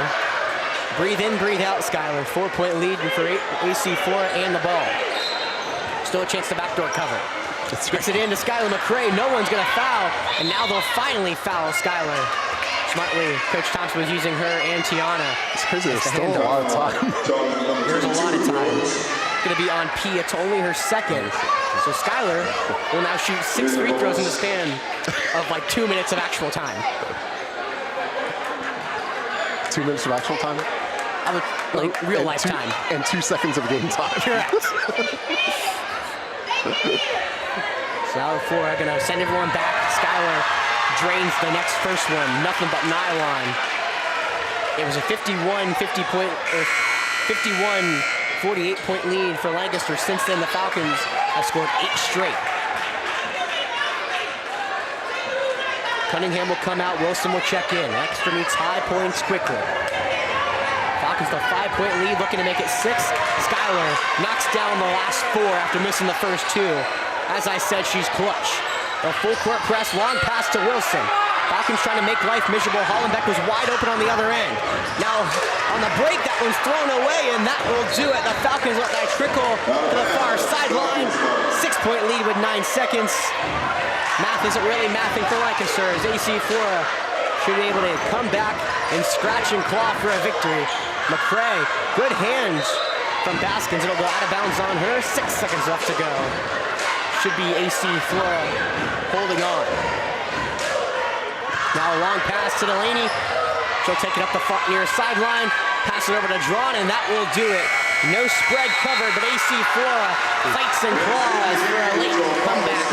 Breathe in, breathe out, Skylar. 4-point lead for AC Flora and the ball. Still a chance to backdoor cover. Gets it into Skylar McCrae. No one's going to foul. And now they'll finally foul Skylar. Smartly, Coach Thompson was using her and Tiana. It's crazy. There's still a lot of time. There's a lot of time. It's going to be on P. It's only her second. So Skylar will now shoot 6 free throws in the span of like 2 minutes of actual time. 2 minutes of actual time? Like real life time. And 2 seconds of game time. Correct. So now Flora gonna send everyone back. Skylar drains the next first one. Nothing but nylon. It was a 48-point lead for Lancaster. Since then, the Falcons have scored 8 straight. Cunningham will come out. Wilson will check in. Lancaster needs high points quickly. Falcons the 5-point lead, looking to make it 6. Skylar knocks down the last 4 after missing the first 2. As I said, she's clutch. A full court press, long pass to Wilson. Falcons trying to make life miserable. Hollenbeck was wide open on the other end. Now, on the break, that one's thrown away, and that will do it. The Falcons let that trickle to the far sideline. 6-point lead with 9 seconds. Math isn't really mathing for Lancaster as AC Flora should be able to come back and scratch and claw for a victory. McCray, good hands from Baskins. It'll go out of bounds on her. 6 seconds left to go. Should be AC Flora holding on. Now a long pass to Delaney. She'll take it up the front near sideline. Pass it over to Drawn, and that will do it. No spread covered, but AC Flora fights and claws for a late comeback.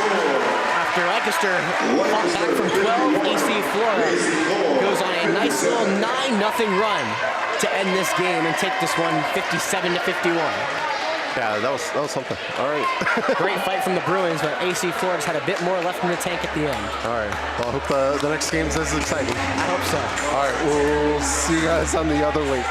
After Lancaster fought back from 12, AC Flora goes on a nice little 9-0 run to end this game and take this one 57-51. Yeah, that was something. All right. Great fight from the Bruins, but AC Flora just had a bit more left in the tank at the end. All right. Well, I hope the next game's as exciting. I hope so. All right. We'll see you guys on the other link.